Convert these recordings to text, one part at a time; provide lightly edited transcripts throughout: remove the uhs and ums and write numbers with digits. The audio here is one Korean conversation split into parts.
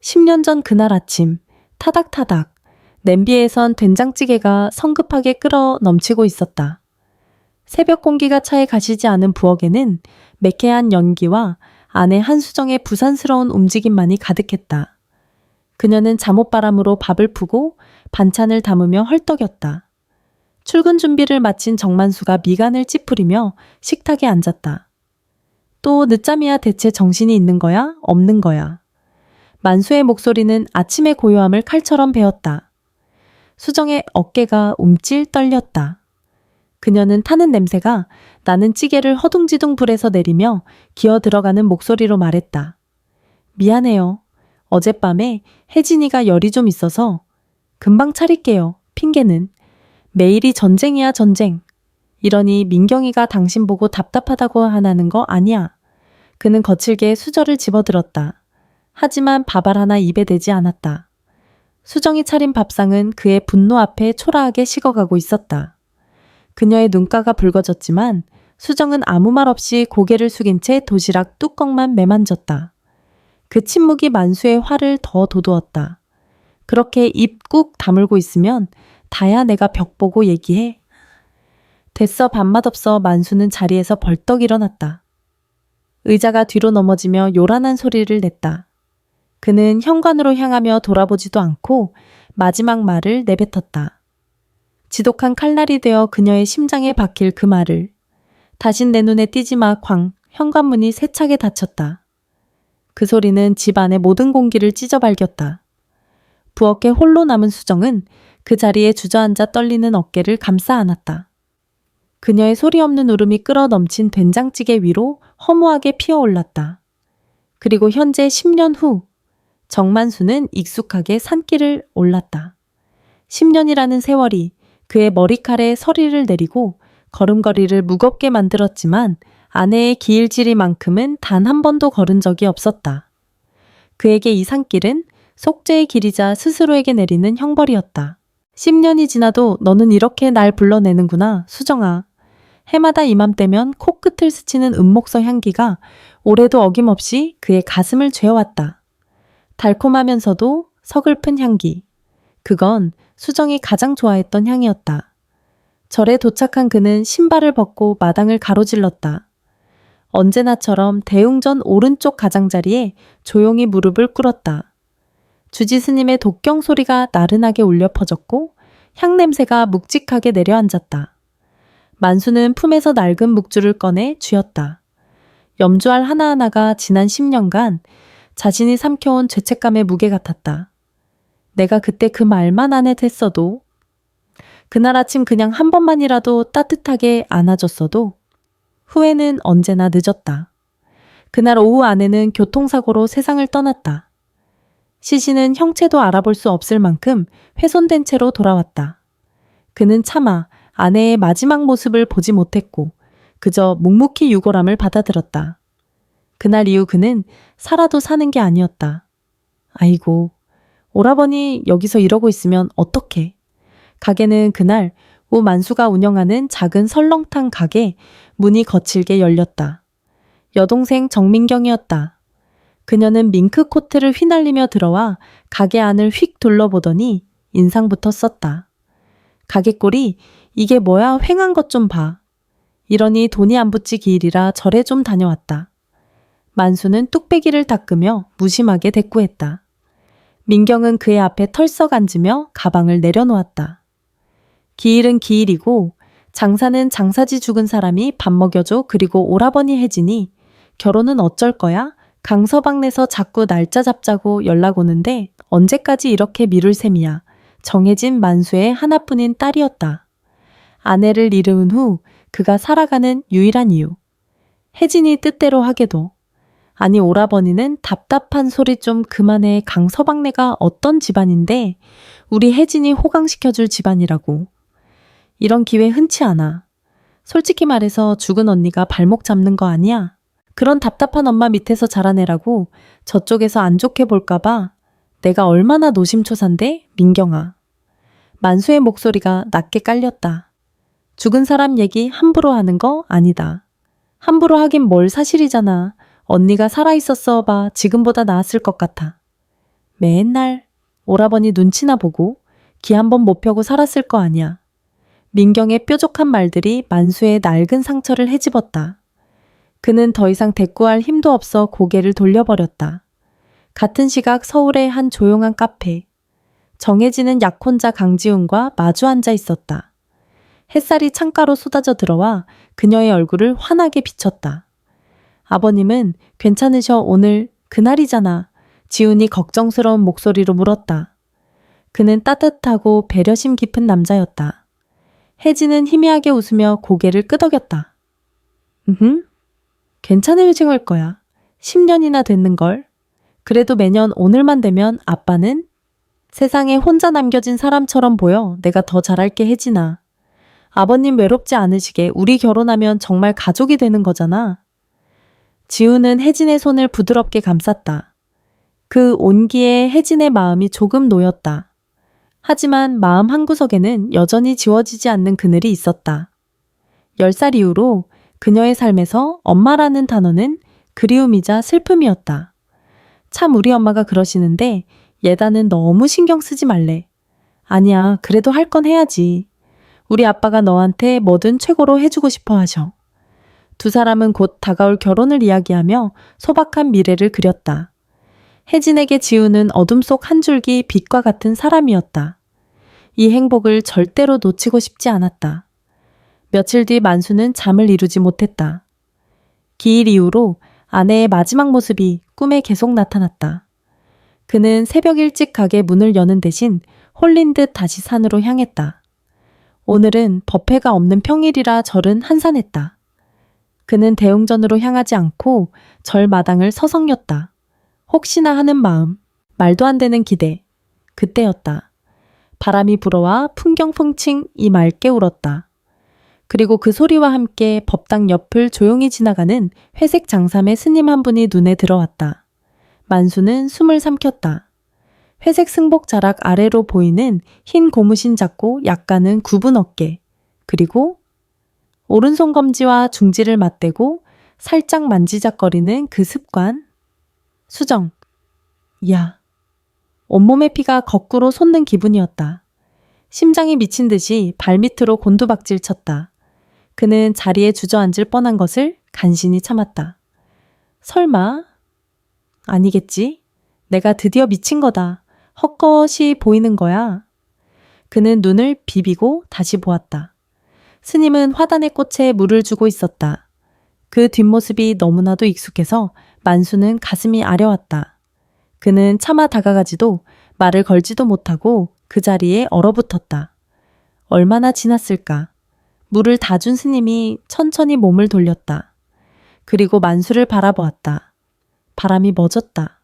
10년 전 그날 아침, 타닥타닥, 냄비에선 된장찌개가 성급하게 끓어 넘치고 있었다. 새벽 공기가 차에 가시지 않은 부엌에는 매캐한 연기와 아내 한수정의 부산스러운 움직임만이 가득했다. 그녀는 잠옷바람으로 밥을 푸고 반찬을 담으며 헐떡였다. 출근 준비를 마친 정만수가 미간을 찌푸리며 식탁에 앉았다. 또 늦잠이야 대체 정신이 있는 거야? 없는 거야? 만수의 목소리는 아침의 고요함을 칼처럼 베었다. 수정의 어깨가 움찔 떨렸다. 그녀는 타는 냄새가 나는 찌개를 허둥지둥 불에서 내리며 기어 들어가는 목소리로 말했다. 미안해요. 어젯밤에 혜진이가 열이 좀 있어서 금방 차릴게요. 핑계는. 매일이 전쟁이야 전쟁. 이러니 민경이가 당신 보고 답답하다고 하나는 거 아니야. 그는 거칠게 수저를 집어들었다. 하지만 밥알 하나 입에 대지 않았다. 수정이 차린 밥상은 그의 분노 앞에 초라하게 식어가고 있었다. 그녀의 눈가가 붉어졌지만 수정은 아무 말 없이 고개를 숙인 채 도시락 뚜껑만 매만졌다. 그 침묵이 만수의 화를 더 돋우었다. 그렇게 입 꾹 다물고 있으면 다야 내가 벽 보고 얘기해. 됐어 밥맛 없어. 만수는 자리에서 벌떡 일어났다. 의자가 뒤로 넘어지며 요란한 소리를 냈다. 그는 현관으로 향하며 돌아보지도 않고 마지막 말을 내뱉었다. 지독한 칼날이 되어 그녀의 심장에 박힐 그 말을. 다신 내 눈에 띄지 마. 쾅. 현관문이 세차게 닫혔다. 그 소리는 집 안의 모든 공기를 찢어발겼다. 부엌에 홀로 남은 수정은 그 자리에 주저앉아 떨리는 어깨를 감싸 안았다. 그녀의 소리 없는 울음이 끓어 넘친 된장찌개 위로 허무하게 피어올랐다. 그리고 현재 10년 후 정만수는 익숙하게 산길을 올랐다. 10년이라는 세월이 그의 머리칼에 서리를 내리고 걸음걸이를 무겁게 만들었지만 아내의 기일지리만큼은 단 한 번도 걸은 적이 없었다. 그에게 이 산길은 속죄의 길이자 스스로에게 내리는 형벌이었다. 10년이 지나도 너는 이렇게 날 불러내는구나, 수정아. 해마다 이맘때면 코끝을 스치는 은목서 향기가 올해도 어김없이 그의 가슴을 죄어왔다. 달콤하면서도 서글픈 향기. 그건 수정이 가장 좋아했던 향이었다. 절에 도착한 그는 신발을 벗고 마당을 가로질렀다. 언제나처럼 대웅전 오른쪽 가장자리에 조용히 무릎을 꿇었다. 주지스님의 독경 소리가 나른하게 울려 퍼졌고 향냄새가 묵직하게 내려앉았다. 만수는 품에서 낡은 묵주를 꺼내 쥐었다. 염주알 하나하나가 지난 10년간 자신이 삼켜온 죄책감의 무게 같았다. 내가 그때 그 말만 안 했어도, 그날 아침 그냥 한 번만이라도 따뜻하게 안아줬어도 후회는 언제나 늦었다. 그날 오후 아내는 교통사고로 세상을 떠났다. 시신은 형체도 알아볼 수 없을 만큼 훼손된 채로 돌아왔다. 그는 차마 아내의 마지막 모습을 보지 못했고 그저 묵묵히 유골함을 받아들었다. 그날 이후 그는 살아도 사는 게 아니었다. 아이고, 오라버니 여기서 이러고 있으면 어떡해. 가게는 그날 오 만수가 운영하는 작은 설렁탕 가게 문이 거칠게 열렸다. 여동생 정민경이었다. 그녀는 밍크 코트를 휘날리며 들어와 가게 안을 휙 둘러보더니 인상부터 썼다. 가게꼴이 이게 뭐야 휑한 것 좀 봐. 이러니 돈이 안 붙지 기일이라 절에 좀 다녀왔다. 만수는 뚝배기를 닦으며 무심하게 대꾸했다. 민경은 그의 앞에 털썩 앉으며 가방을 내려놓았다. 기일은 기일이고 장사는 장사지 죽은 사람이 밥 먹여줘. 그리고 오라버니 혜진이 결혼은 어쩔 거야? 강서방내서 자꾸 날짜 잡자고 연락 오는데 언제까지 이렇게 미룰 셈이야. 정해진 만수의 하나뿐인 딸이었다. 아내를 잃은 후 그가 살아가는 유일한 이유. 혜진이 뜻대로 하게도. 아니 오라버니는 답답한 소리 좀 그만해. 강서방내가 어떤 집안인데 우리 혜진이 호강시켜줄 집안이라고. 이런 기회 흔치 않아. 솔직히 말해서 죽은 언니가 발목 잡는 거 아니야? 그런 답답한 엄마 밑에서 자라내라고 저쪽에서 안 좋게 볼까봐 내가 얼마나 노심초사인데 민경아. 만수의 목소리가 낮게 깔렸다. 죽은 사람 얘기 함부로 하는 거 아니다. 함부로 하긴 뭘 사실이잖아. 언니가 살아있었어 봐. 지금보다 나았을 것 같아. 맨날 오라버니 눈치나 보고 귀 한 번 못 펴고 살았을 거 아니야. 민경의 뾰족한 말들이 만수의 낡은 상처를 헤집었다. 그는 더 이상 대꾸할 힘도 없어 고개를 돌려버렸다. 같은 시각 서울의 한 조용한 카페. 정해지는 약혼자 강지훈과 마주 앉아 있었다. 햇살이 창가로 쏟아져 들어와 그녀의 얼굴을 환하게 비쳤다. 아버님은 괜찮으셔 오늘 그날이잖아. 지훈이 걱정스러운 목소리로 물었다. 그는 따뜻하고 배려심 깊은 남자였다. 혜진은 희미하게 웃으며 고개를 끄덕였다. 괜찮으실 거야. 10년이나 됐는걸. 그래도 매년 오늘만 되면 아빠는 세상에 혼자 남겨진 사람처럼 보여. 내가 더 잘할게 혜진아. 아버님 외롭지 않으시게 우리 결혼하면 정말 가족이 되는 거잖아. 지우는 혜진의 손을 부드럽게 감쌌다. 그 온기에 혜진의 마음이 조금 놓였다. 하지만 마음 한구석에는 여전히 지워지지 않는 그늘이 있었다. 10살 이후로 그녀의 삶에서 엄마라는 단어는 그리움이자 슬픔이었다. 참 우리 엄마가 그러시는데 예단은 너무 신경 쓰지 말래. 아니야, 그래도 할 건 해야지. 우리 아빠가 너한테 뭐든 최고로 해주고 싶어 하셔. 두 사람은 곧 다가올 결혼을 이야기하며 소박한 미래를 그렸다. 혜진에게 지우는 어둠 속 한 줄기 빛과 같은 사람이었다. 이 행복을 절대로 놓치고 싶지 않았다. 며칠 뒤 만수는 잠을 이루지 못했다. 기일 이후로 아내의 마지막 모습이 꿈에 계속 나타났다. 그는 새벽 일찍 가게 문을 여는 대신 홀린 듯 다시 산으로 향했다. 오늘은 법회가 없는 평일이라 절은 한산했다. 그는 대웅전으로 향하지 않고 절 마당을 서성였다. 혹시나 하는 마음, 말도 안 되는 기대. 그때였다. 바람이 불어와 풍경풍칭 이 맑게 울었다. 그리고 그 소리와 함께 법당 옆을 조용히 지나가는 회색 장삼의 스님 한 분이 눈에 들어왔다. 만수는 숨을 삼켰다. 회색 승복 자락 아래로 보이는 흰 고무신 잡고 약간은 굽은 어깨, 그리고 오른손 검지와 중지를 맞대고 살짝 만지작거리는 그 습관. 수정. 야. 온몸의 피가 거꾸로 솟는 기분이었다. 심장이 미친 듯이 발밑으로 곤두박질 쳤다. 그는 자리에 주저앉을 뻔한 것을 간신히 참았다. 설마? 아니겠지? 내가 드디어 미친 거다. 헛것이 보이는 거야. 그는 눈을 비비고 다시 보았다. 스님은 화단의 꽃에 물을 주고 있었다. 그 뒷모습이 너무나도 익숙해서 만수는 가슴이 아려왔다. 그는 차마 다가가지도 말을 걸지도 못하고 그 자리에 얼어붙었다. 얼마나 지났을까? 물을 다 준 스님이 천천히 몸을 돌렸다. 그리고 만수를 바라보았다. 바람이 멎었다.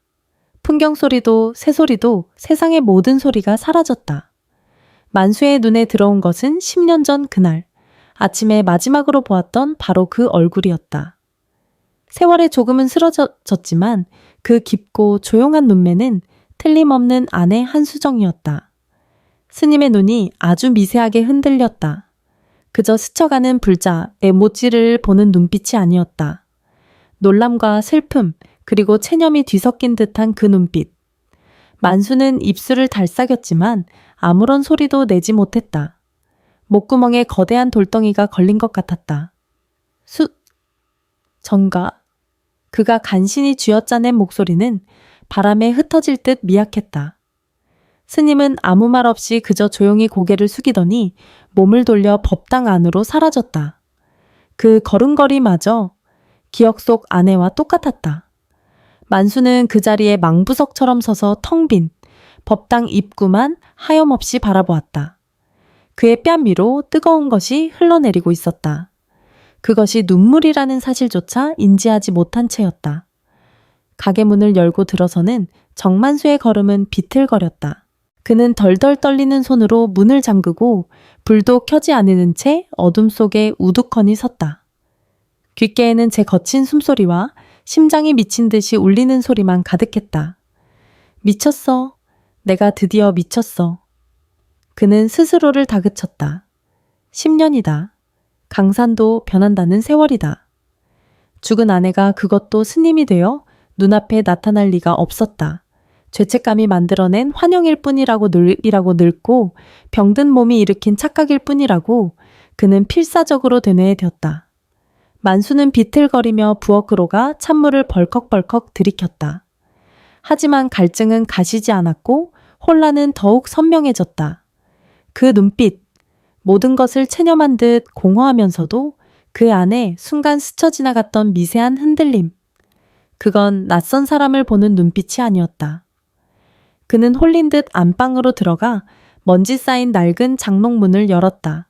풍경 소리도 새소리도 세상의 모든 소리가 사라졌다. 만수의 눈에 들어온 것은 10년 전 그날 아침에 마지막으로 보았던 바로 그 얼굴이었다. 세월에 조금은 쓰러졌지만 그 깊고 조용한 눈매는 틀림없는 아내 한수정이었다. 스님의 눈이 아주 미세하게 흔들렸다. 그저 스쳐가는 불자의 못지를 보는 눈빛이 아니었다. 놀람과 슬픔 그리고 체념이 뒤섞인 듯한 그 눈빛. 만수는 입술을 달싹였지만 아무런 소리도 내지 못했다. 목구멍에 거대한 돌덩이가 걸린 것 같았다. 정가. 그가 간신히 쥐어짜낸 목소리는 바람에 흩어질 듯 미약했다. 스님은 아무 말 없이 그저 조용히 고개를 숙이더니 몸을 돌려 법당 안으로 사라졌다. 그 걸음걸이마저 기억 속 아내와 똑같았다. 만수는 그 자리에 망부석처럼 서서 텅 빈 법당 입구만 하염없이 바라보았다. 그의 뺨 위로 뜨거운 것이 흘러내리고 있었다. 그것이 눈물이라는 사실조차 인지하지 못한 채였다. 가게 문을 열고 들어서는 정만수의 걸음은 비틀거렸다. 그는 덜덜 떨리는 손으로 문을 잠그고 불도 켜지 않는 채 어둠 속에 우두커니 섰다. 귓가에는 제 거친 숨소리와 심장이 미친 듯이 울리는 소리만 가득했다. 미쳤어. 내가 드디어 미쳤어. 그는 스스로를 다그쳤다. 10년이다. 강산도 변한다는 세월이다. 죽은 아내가 그것도 스님이 되어 눈앞에 나타날 리가 없었다. 죄책감이 만들어낸 환영일 뿐이라고 늙고 병든 몸이 일으킨 착각일 뿐이라고 그는 필사적으로 되뇌어댔다. 만수는 비틀거리며 부엌으로 가 찬물을 벌컥벌컥 들이켰다. 하지만 갈증은 가시지 않았고 혼란은 더욱 선명해졌다. 그 눈빛, 모든 것을 체념한 듯 공허하면서도 그 안에 순간 스쳐 지나갔던 미세한 흔들림. 그건 낯선 사람을 보는 눈빛이 아니었다. 그는 홀린 듯 안방으로 들어가 먼지 쌓인 낡은 장롱문을 열었다.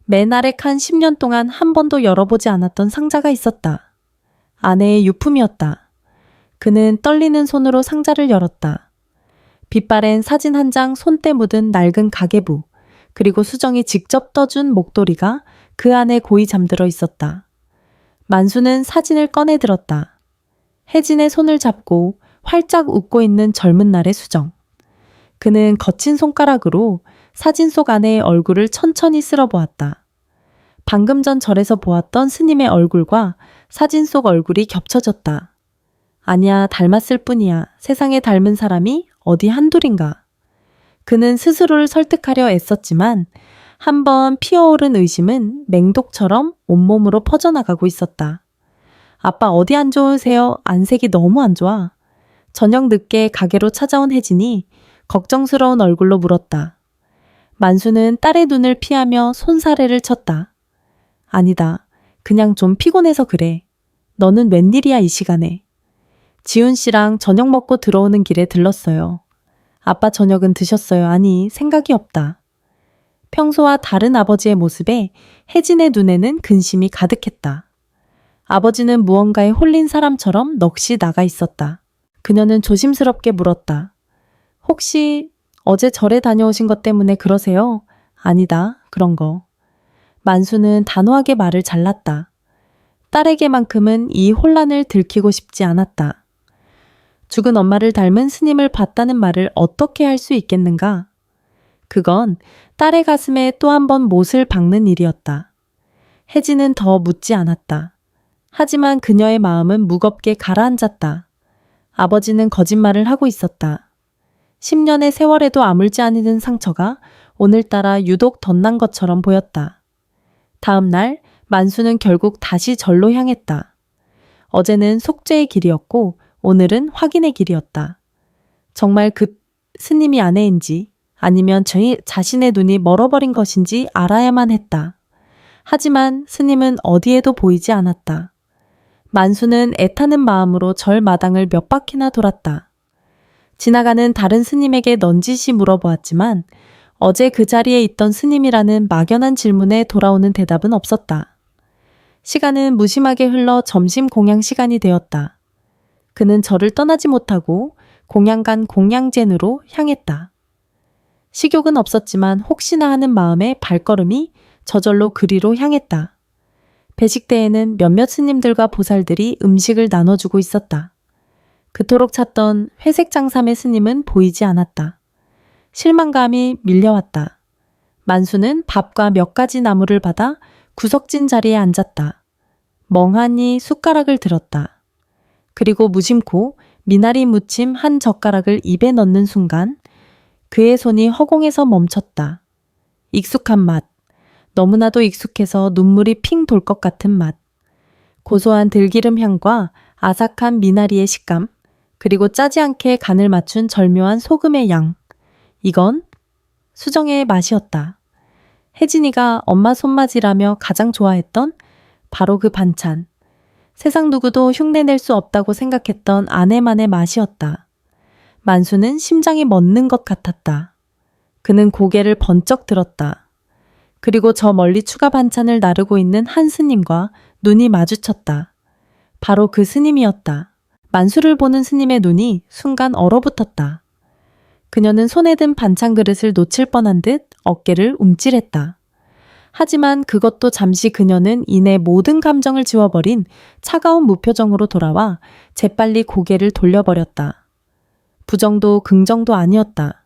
맨 아래 칸 10년 동안 한 번도 열어보지 않았던 상자가 있었다. 아내의 유품이었다. 그는 떨리는 손으로 상자를 열었다. 빛바랜 사진 한 장 손때 묻은 낡은 가계부, 그리고 수정이 직접 떠준 목도리가 그 안에 고이 잠들어 있었다. 만수는 사진을 꺼내 들었다. 혜진의 손을 잡고 활짝 웃고 있는 젊은 날의 수정. 그는 거친 손가락으로 사진 속 아내의 얼굴을 천천히 쓸어보았다. 방금 전 절에서 보았던 스님의 얼굴과 사진 속 얼굴이 겹쳐졌다. 아니야, 닮았을 뿐이야. 세상에 닮은 사람이 어디 한둘인가. 그는 스스로를 설득하려 애썼지만 한번 피어오른 의심은 맹독처럼 온몸으로 퍼져나가고 있었다. 아빠 어디 안 좋으세요? 안색이 너무 안 좋아. 저녁 늦게 가게로 찾아온 혜진이 걱정스러운 얼굴로 물었다. 만수는 딸의 눈을 피하며 손사래를 쳤다. 아니다. 그냥 좀 피곤해서 그래. 너는 웬일이야 이 시간에. 지훈 씨랑 저녁 먹고 들어오는 길에 들렀어요. 아빠 저녁은 드셨어요? 아니, 생각이 없다. 평소와 다른 아버지의 모습에 혜진의 눈에는 근심이 가득했다. 아버지는 무언가에 홀린 사람처럼 넋이 나가 있었다. 그녀는 조심스럽게 물었다. 혹시 어제 절에 다녀오신 것 때문에 그러세요? 아니다, 그런 거. 만수는 단호하게 말을 잘랐다. 딸에게만큼은 이 혼란을 들키고 싶지 않았다. 죽은 엄마를 닮은 스님을 봤다는 말을 어떻게 할 수 있겠는가? 그건 딸의 가슴에 또 한 번 못을 박는 일이었다. 혜진은 더 묻지 않았다. 하지만 그녀의 마음은 무겁게 가라앉았다. 아버지는 거짓말을 하고 있었다. 10년의 세월에도 아물지 않는 상처가 오늘따라 유독 덧난 것처럼 보였다. 다음 날 만수는 결국 다시 절로 향했다. 어제는 속죄의 길이었고 오늘은 확인의 길이었다. 정말 그 스님이 아내인지 아니면 자신의 눈이 멀어버린 것인지 알아야만 했다. 하지만 스님은 어디에도 보이지 않았다. 만수는 애타는 마음으로 절 마당을 몇 바퀴나 돌았다. 지나가는 다른 스님에게 넌지시 물어보았지만 어제 그 자리에 있던 스님이라는 막연한 질문에 돌아오는 대답은 없었다. 시간은 무심하게 흘러 점심 공양 시간이 되었다. 그는 절을 떠나지 못하고 공양간 공양젠으로 향했다. 식욕은 없었지만 혹시나 하는 마음에 발걸음이 저절로 그리로 향했다. 배식대에는 몇몇 스님들과 보살들이 음식을 나눠주고 있었다. 그토록 찾던 회색 장삼의 스님은 보이지 않았다. 실망감이 밀려왔다. 만수는 밥과 몇 가지 나물을 받아 구석진 자리에 앉았다. 멍하니 숟가락을 들었다. 그리고 무심코 미나리 무침 한 젓가락을 입에 넣는 순간 그의 손이 허공에서 멈췄다. 익숙한 맛. 너무나도 익숙해서 눈물이 핑 돌 것 같은 맛. 고소한 들기름 향과 아삭한 미나리의 식감, 그리고 짜지 않게 간을 맞춘 절묘한 소금의 양. 이건 수정의 맛이었다. 혜진이가 엄마 손맛이라며 가장 좋아했던 바로 그 반찬. 세상 누구도 흉내낼 수 없다고 생각했던 아내만의 맛이었다. 만수는 심장이 멎는 것 같았다. 그는 고개를 번쩍 들었다. 그리고 저 멀리 추가 반찬을 나르고 있는 한 스님과 눈이 마주쳤다. 바로 그 스님이었다. 만수를 보는 스님의 눈이 순간 얼어붙었다. 그녀는 손에 든 반찬 그릇을 놓칠 뻔한 듯 어깨를 움찔했다. 하지만 그것도 잠시 그녀는 이내 모든 감정을 지워버린 차가운 무표정으로 돌아와 재빨리 고개를 돌려버렸다. 부정도 긍정도 아니었다.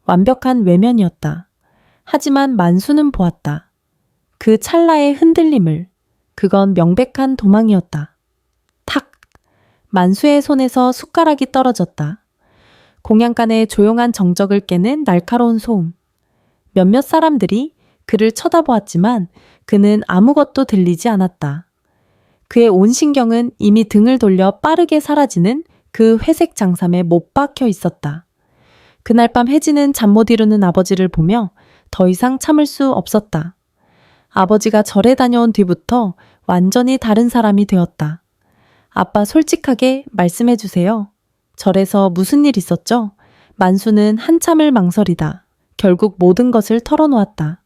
완벽한 외면이었다. 하지만 만수는 보았다. 그 찰나의 흔들림을. 그건 명백한 도망이었다. 탁! 만수의 손에서 숟가락이 떨어졌다. 공양간의 조용한 정적을 깨는 날카로운 소음. 몇몇 사람들이 그를 쳐다보았지만 그는 아무것도 들리지 않았다. 그의 온 신경은 이미 등을 돌려 빠르게 사라지는 그 회색 장삼에 못 박혀 있었다. 그날 밤 혜진은 잠 못 이루는 아버지를 보며 더 이상 참을 수 없었다. 아버지가 절에 다녀온 뒤부터 완전히 다른 사람이 되었다. 아빠 솔직하게 말씀해 주세요. 절에서 무슨 일 있었죠? 만수는 한참을 망설이다. 결국 모든 것을 털어놓았다.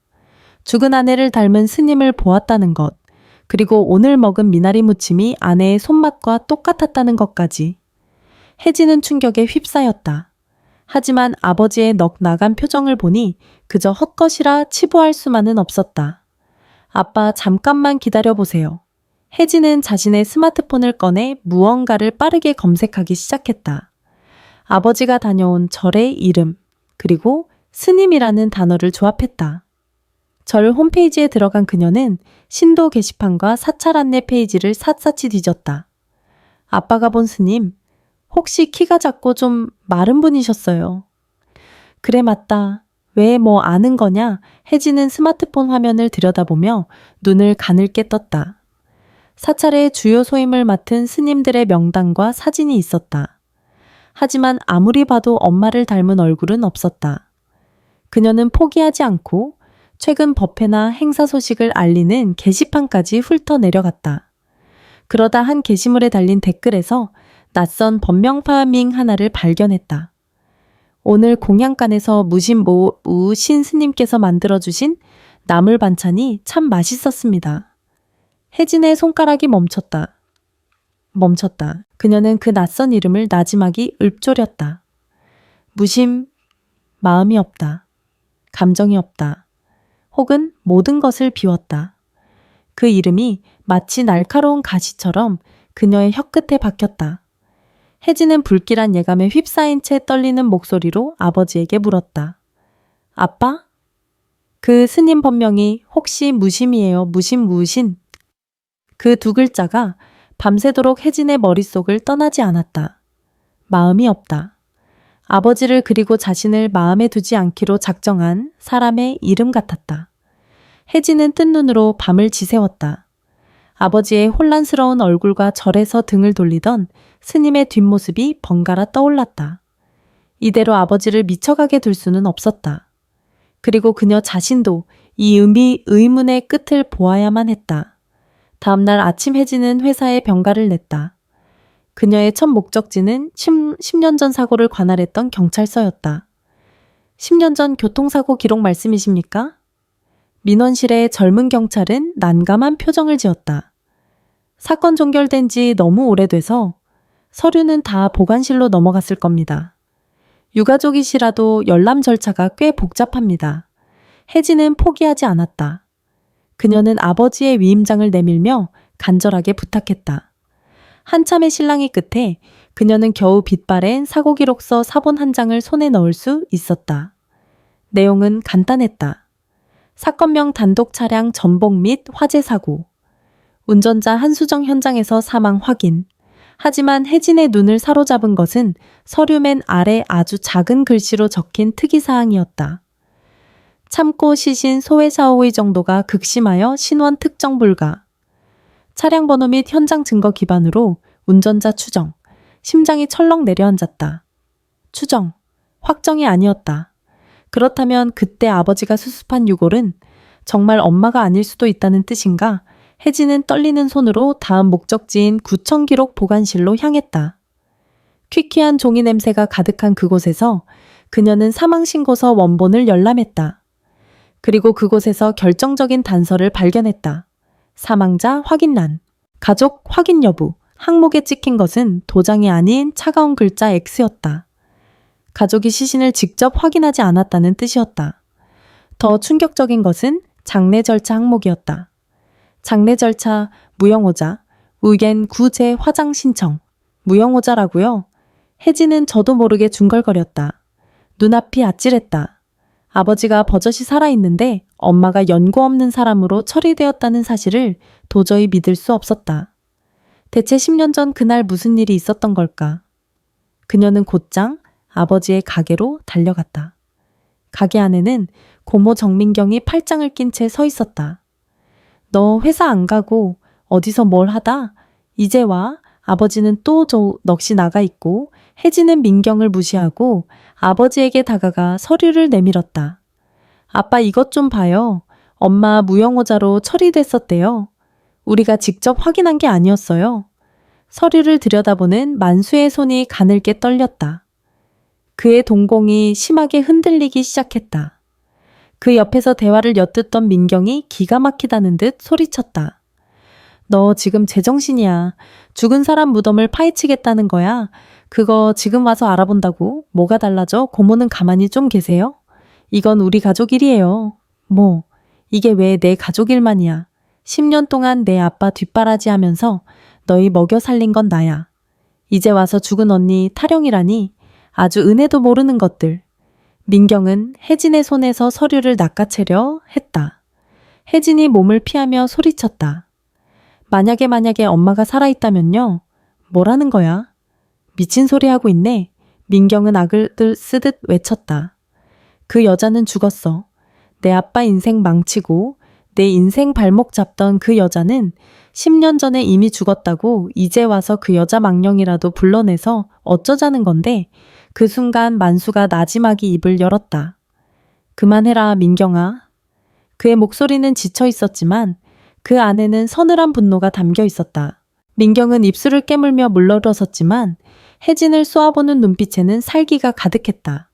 죽은 아내를 닮은 스님을 보았다는 것, 그리고 오늘 먹은 미나리 무침이 아내의 손맛과 똑같았다는 것까지. 혜진은 충격에 휩싸였다. 하지만 아버지의 넋 나간 표정을 보니 그저 헛것이라 치부할 수만은 없었다. 아빠 잠깐만 기다려보세요. 혜진은 자신의 스마트폰을 꺼내 무언가를 빠르게 검색하기 시작했다. 아버지가 다녀온 절의 이름, 그리고 스님이라는 단어를 조합했다. 절 홈페이지에 들어간 그녀는 신도 게시판과 사찰 안내 페이지를 샅샅이 뒤졌다. 아빠가 본 스님, 혹시 키가 작고 좀 마른 분이셨어요. 그래 맞다. 왜 뭐 아는 거냐? 혜진은 스마트폰 화면을 들여다보며 눈을 가늘게 떴다. 사찰의 주요 소임을 맡은 스님들의 명단과 사진이 있었다. 하지만 아무리 봐도 엄마를 닮은 얼굴은 없었다. 그녀는 포기하지 않고 최근 법회나 행사 소식을 알리는 게시판까지 훑어 내려갔다. 그러다 한 게시물에 달린 댓글에서 낯선 법명 파밍 하나를 발견했다. 오늘 공양간에서 무신모 우신 스님께서 만들어주신 나물 반찬이 참 맛있었습니다. 혜진의 손가락이 멈췄다. 그녀는 그 낯선 이름을 나지막이 읊조렸다. 무심, 마음이 없다. 감정이 없다. 혹은 모든 것을 비웠다. 그 이름이 마치 날카로운 가시처럼 그녀의 혀끝에 박혔다. 혜진은 불길한 예감에 휩싸인 채 떨리는 목소리로 아버지에게 물었다. 아빠? 그 스님 법명이 혹시 무심이에요? 무신? 그 두 글자가 밤새도록 혜진의 머릿속을 떠나지 않았다. 마음이 없다. 아버지를 그리고 자신을 마음에 두지 않기로 작정한 사람의 이름 같았다. 혜진은 뜬 눈으로 밤을 지새웠다. 아버지의 혼란스러운 얼굴과 절에서 등을 돌리던 스님의 뒷모습이 번갈아 떠올랐다. 이대로 아버지를 미쳐가게 둘 수는 없었다. 그리고 그녀 자신도 이 의문의 끝을 보아야만 했다. 다음날 아침 혜진은 회사에 병가를 냈다. 그녀의 첫 목적지는 10년 전 사고를 관할했던 경찰서였다. 10년 전 교통사고 기록 말씀이십니까? 민원실의 젊은 경찰은 난감한 표정을 지었다. 사건 종결된 지 너무 오래돼서 서류는 다 보관실로 넘어갔을 겁니다. 유가족이시라도 열람 절차가 꽤 복잡합니다. 혜진은 포기하지 않았다. 그녀는 아버지의 위임장을 내밀며 간절하게 부탁했다. 한참의 실랑이 끝에 그녀는 겨우 빗바랜 사고기록서 사본 한 장을 손에 넣을 수 있었다. 내용은 간단했다. 사건명 단독 차량 전복 및 화재 사고. 운전자 한수정 현장에서 사망 확인. 하지만 혜진의 눈을 사로잡은 것은 서류맨 아래 아주 작은 글씨로 적힌 특이사항이었다. 참고 시신 소외사호의 정도가 극심하여 신원 특정 불가. 차량 번호 및 현장 증거 기반으로 운전자 추정. 심장이 철렁 내려앉았다. 추정. 확정이 아니었다. 그렇다면 그때 아버지가 수습한 유골은 정말 엄마가 아닐 수도 있다는 뜻인가? 혜진은 떨리는 손으로 다음 목적지인 구청 기록 보관실로 향했다. 퀴퀴한 종이 냄새가 가득한 그곳에서 그녀는 사망신고서 원본을 열람했다. 그리고 그곳에서 결정적인 단서를 발견했다. 사망자 확인란, 가족 확인 여부, 항목에 찍힌 것은 도장이 아닌 차가운 글자 X였다. 가족이 시신을 직접 확인하지 않았다는 뜻이었다. 더 충격적인 것은 장례 절차 항목이었다. 장례 절차, 무형오자, 의견 구제 화장 신청. 무형오자라고요? 혜진은 저도 모르게 중걸거렸다. 눈앞이 아찔했다. 아버지가 버젓이 살아있는데 엄마가 연고 없는 사람으로 처리되었다는 사실을 도저히 믿을 수 없었다. 대체 10년 전 그날 무슨 일이 있었던 걸까? 그녀는 곧장 아버지의 가게로 달려갔다. 가게 안에는 고모 정민경이 팔짱을 낀 채 서 있었다. 너 회사 안 가고 어디서 뭘 하다? 이제 와. 아버지는 또 넋이 나가 있고 혜진은 민경을 무시하고 아버지에게 다가가 서류를 내밀었다. 아빠 이것 좀 봐요. 엄마 무용호자로 처리됐었대요. 우리가 직접 확인한 게 아니었어요. 서류를 들여다보는 만수의 손이 가늘게 떨렸다. 그의 동공이 심하게 흔들리기 시작했다. 그 옆에서 대화를 엿듣던 민경이 기가 막히다는 듯 소리쳤다. 너 지금 제정신이야. 죽은 사람 무덤을 파헤치겠다는 거야. 그거 지금 와서 알아본다고? 뭐가 달라져? 고모는 가만히 좀 계세요. 이건 우리 가족 일이에요. 뭐, 이게 왜 내 가족 일만이야. 10년 동안 내 아빠 뒷바라지 하면서 너희 먹여 살린 건 나야. 이제 와서 죽은 언니 타령이라니 아주 은혜도 모르는 것들. 민경은 혜진의 손에서 서류를 낚아채려 했다. 혜진이 몸을 피하며 소리쳤다. 만약에 엄마가 살아있다면요? 뭐라는 거야? 미친 소리 하고 있네. 민경은 악을 쓰듯 외쳤다. 그 여자는 죽었어. 내 아빠 인생 망치고 내 인생 발목 잡던 그 여자는 10년 전에 이미 죽었다고 이제 와서 그 여자 망령이라도 불러내서 어쩌자는 건데 그 순간 만수가 나지막이 입을 열었다. 그만해라 민경아. 그의 목소리는 지쳐 있었지만 그 안에는 서늘한 분노가 담겨 있었다. 민경은 입술을 깨물며 물러섰지만 혜진을 쏘아보는 눈빛에는 살기가 가득했다.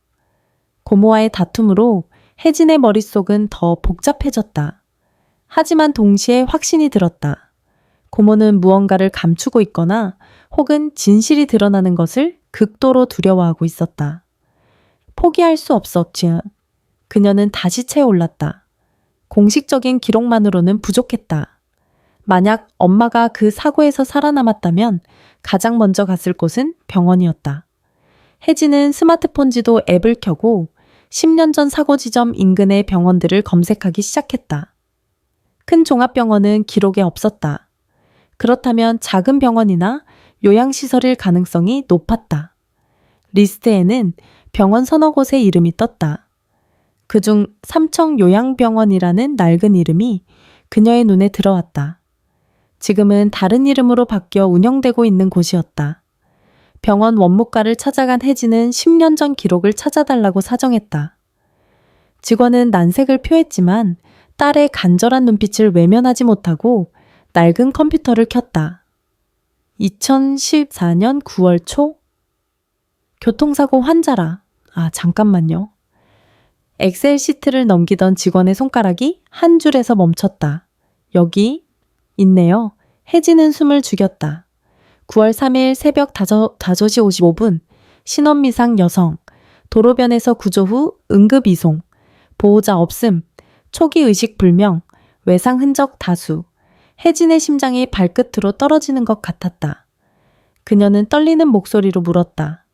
고모와의 다툼으로 혜진의 머릿속은 더 복잡해졌다. 하지만 동시에 확신이 들었다. 고모는 무언가를 감추고 있거나 혹은 진실이 드러나는 것을 극도로 두려워하고 있었다. 포기할 수 없었지. 그녀는 다시 채올랐다. 공식적인 기록만으로는 부족했다. 만약 엄마가 그 사고에서 살아남았다면 가장 먼저 갔을 곳은 병원이었다. 혜진은 스마트폰지도 앱을 켜고 10년 전 사고 지점 인근의 병원들을 검색하기 시작했다. 큰 종합병원은 기록에 없었다. 그렇다면 작은 병원이나 요양시설일 가능성이 높았다. 리스트에는 병원 서너 곳의 이름이 떴다. 그중 삼청요양병원이라는 낡은 이름이 그녀의 눈에 들어왔다. 지금은 다른 이름으로 바뀌어 운영되고 있는 곳이었다. 병원 원무과를 찾아간 혜진은 10년 전 기록을 찾아달라고 사정했다. 직원은 난색을 표했지만 딸의 간절한 눈빛을 외면하지 못하고 낡은 컴퓨터를 켰다. 2014년 9월 초? 교통사고 환자라. 잠깐만요. 엑셀 시트를 넘기던 직원의 손가락이 한 줄에서 멈췄다. 여기 있네요. 혜진은 숨을 죽였다. 9월 3일 새벽 5시 55분 신원미상 여성 도로변에서 구조 후 응급 이송 보호자 없음 초기 의식 불명 외상 흔적 다수 혜진의 심장이 발끝으로 떨어지는 것 같았다. 그녀는 떨리는 목소리로 물었다.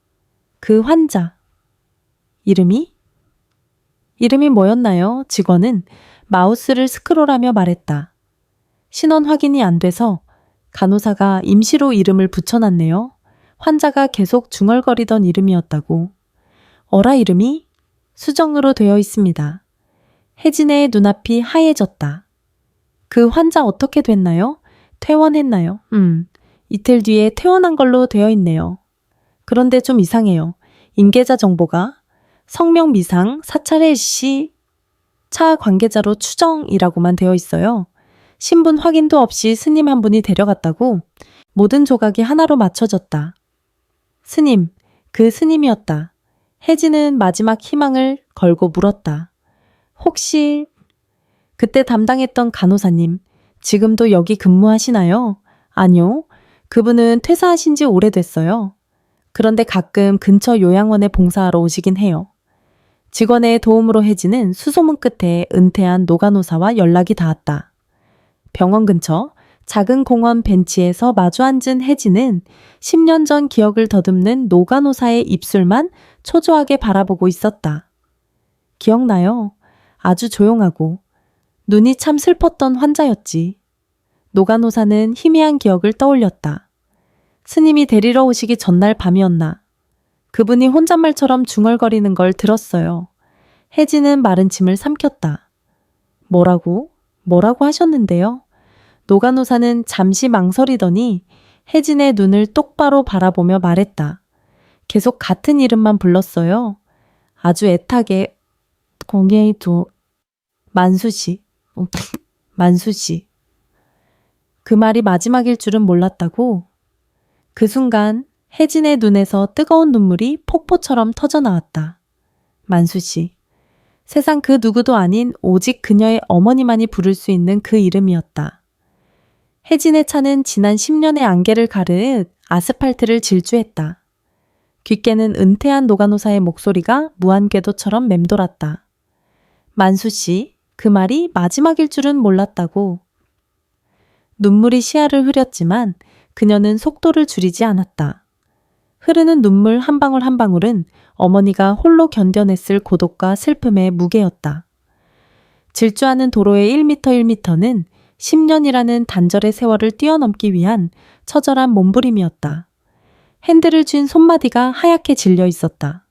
그 환자 이름이 뭐였나요? 직원은 마우스를 스크롤하며 말했다. 신원 확인이 안 돼서 간호사가 임시로 이름을 붙여놨네요. 환자가 계속 중얼거리던 이름이었다고. 어라 이름이? 수정으로 되어 있습니다. 혜진의 눈앞이 하얘졌다. 그 환자 어떻게 됐나요? 퇴원했나요? 이틀 뒤에 퇴원한 걸로 되어 있네요. 그런데 좀 이상해요. 임계자 정보가 성명 미상, 사찰의 시, 차 관계자로 추정이라고만 되어 있어요. 신분 확인도 없이 스님 한 분이 데려갔다고 모든 조각이 하나로 맞춰졌다. 스님, 그 스님이었다. 혜진은 마지막 희망을 걸고 물었다. 혹시 그때 담당했던 간호사님, 지금도 여기 근무하시나요? 아니요. 그분은 퇴사하신 지 오래됐어요. 그런데 가끔 근처 요양원에 봉사하러 오시긴 해요. 직원의 도움으로 혜진은 수소문 끝에 은퇴한 노간호사와 연락이 닿았다. 병원 근처 작은 공원 벤치에서 마주 앉은 혜진은 10년 전 기억을 더듬는 노간호사의 입술만 초조하게 바라보고 있었다. 기억나요? 아주 조용하고 눈이 참 슬펐던 환자였지. 노간호사는 희미한 기억을 떠올렸다. 스님이 데리러 오시기 전날 밤이었나. 그분이 혼잣말처럼 중얼거리는 걸 들었어요. 혜진은 마른 침을 삼켰다. 뭐라고 하셨는데요? 노간호사는 잠시 망설이더니 혜진의 눈을 똑바로 바라보며 말했다. 계속 같은 이름만 불렀어요. 아주 애타게 공예이도 만수씨. 만수씨. 그 말이 마지막일 줄은 몰랐다고. 그 순간 혜진의 눈에서 뜨거운 눈물이 폭포처럼 터져나왔다. 만수씨. 세상 그 누구도 아닌 오직 그녀의 어머니만이 부를 수 있는 그 이름이었다. 혜진의 차는 지난 10년의 안개를 가르듯 아스팔트를 질주했다. 귓게는 은퇴한 노간호사의 목소리가 무한궤도처럼 맴돌았다. 만수씨, 그 말이 마지막일 줄은 몰랐다고. 눈물이 시야를 흐렸지만 그녀는 속도를 줄이지 않았다. 흐르는 눈물 한 방울 한 방울은 어머니가 홀로 견뎌냈을 고독과 슬픔의 무게였다. 질주하는 도로의 1m 1m는 10년이라는 단절의 세월을 뛰어넘기 위한 처절한 몸부림이었다. 핸들을 쥔 손마디가 하얗게 질려 있었다.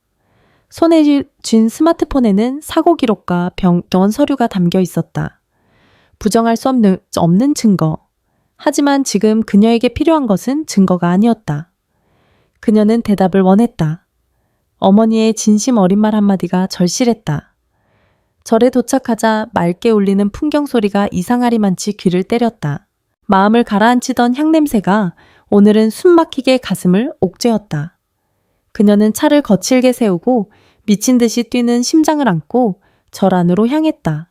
손에 쥔 스마트폰에는 사고 기록과 병원 서류가 담겨 있었다. 부정할 수 없는 증거. 하지만 지금 그녀에게 필요한 것은 증거가 아니었다. 그녀는 대답을 원했다. 어머니의 진심 어린 말 한마디가 절실했다. 절에 도착하자 맑게 울리는 풍경 소리가 이상하리만치 귀를 때렸다. 마음을 가라앉히던 향냄새가 오늘은 숨막히게 가슴을 옥죄었다. 그녀는 차를 거칠게 세우고 미친 듯이 뛰는 심장을 안고 절 안으로 향했다.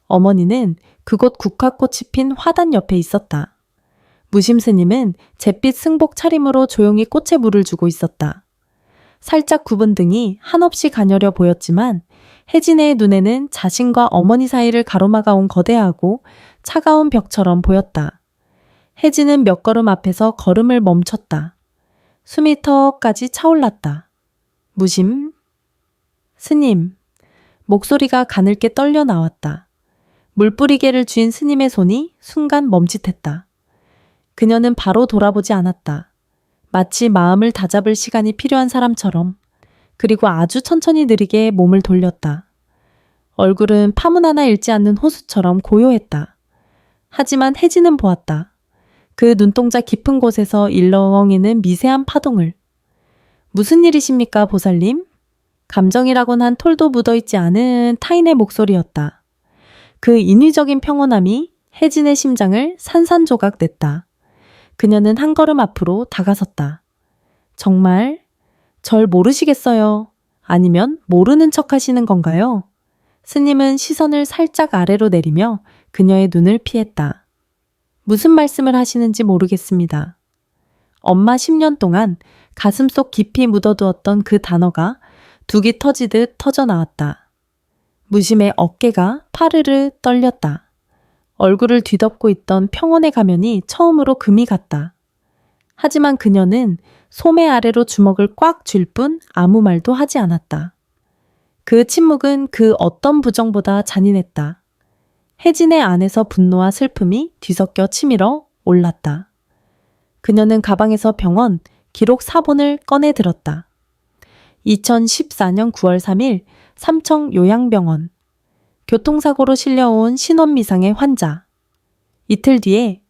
어머니는 그곳 국화꽃이 핀 화단 옆에 있었다. 무심스님은 잿빛 승복 차림으로 조용히 꽃에 물을 주고 있었다. 살짝 굽은 등이 한없이 가녀려 보였지만 혜진의 눈에는 자신과 어머니 사이를 가로막아 온 거대하고 차가운 벽처럼 보였다. 혜진은 몇 걸음 앞에서 걸음을 멈췄다. 숨이 턱까지 차올랐다. 무심, 스님, 목소리가 가늘게 떨려 나왔다. 물뿌리개를 쥔 스님의 손이 순간 멈칫했다. 그녀는 바로 돌아보지 않았다. 마치 마음을 다잡을 시간이 필요한 사람처럼. 그리고 아주 천천히 느리게 몸을 돌렸다. 얼굴은 파문 하나 잃지 않는 호수처럼 고요했다. 하지만 혜진은 보았다. 그 눈동자 깊은 곳에서 일렁이는 미세한 파동을. 무슨 일이십니까, 보살님? 감정이라곤 한 톨도 묻어있지 않은 타인의 목소리였다. 그 인위적인 평온함이 혜진의 심장을 산산조각 냈다. 그녀는 한 걸음 앞으로 다가섰다. 정말 절 모르시겠어요? 아니면 모르는 척 하시는 건가요? 스님은 시선을 살짝 아래로 내리며 그녀의 눈을 피했다. 무슨 말씀을 하시는지 모르겠습니다. 엄마 10년 동안 가슴속 깊이 묻어두었던 그 단어가 둑이 터지듯 터져나왔다. 무심의 어깨가 파르르 떨렸다. 얼굴을 뒤덮고 있던 평온의 가면이 처음으로 금이 갔다. 하지만 그녀는 소매 아래로 주먹을 꽉 쥘 뿐 아무 말도 하지 않았다. 그 침묵은 그 어떤 부정보다 잔인했다. 혜진의 안에서 분노와 슬픔이 뒤섞여 치밀어 올랐다. 그녀는 가방에서 병원 기록 사본을 꺼내 들었다. 2014년 9월 3일 삼청 요양병원. 교통사고로 실려온 신원미상의 환자. 이틀 뒤에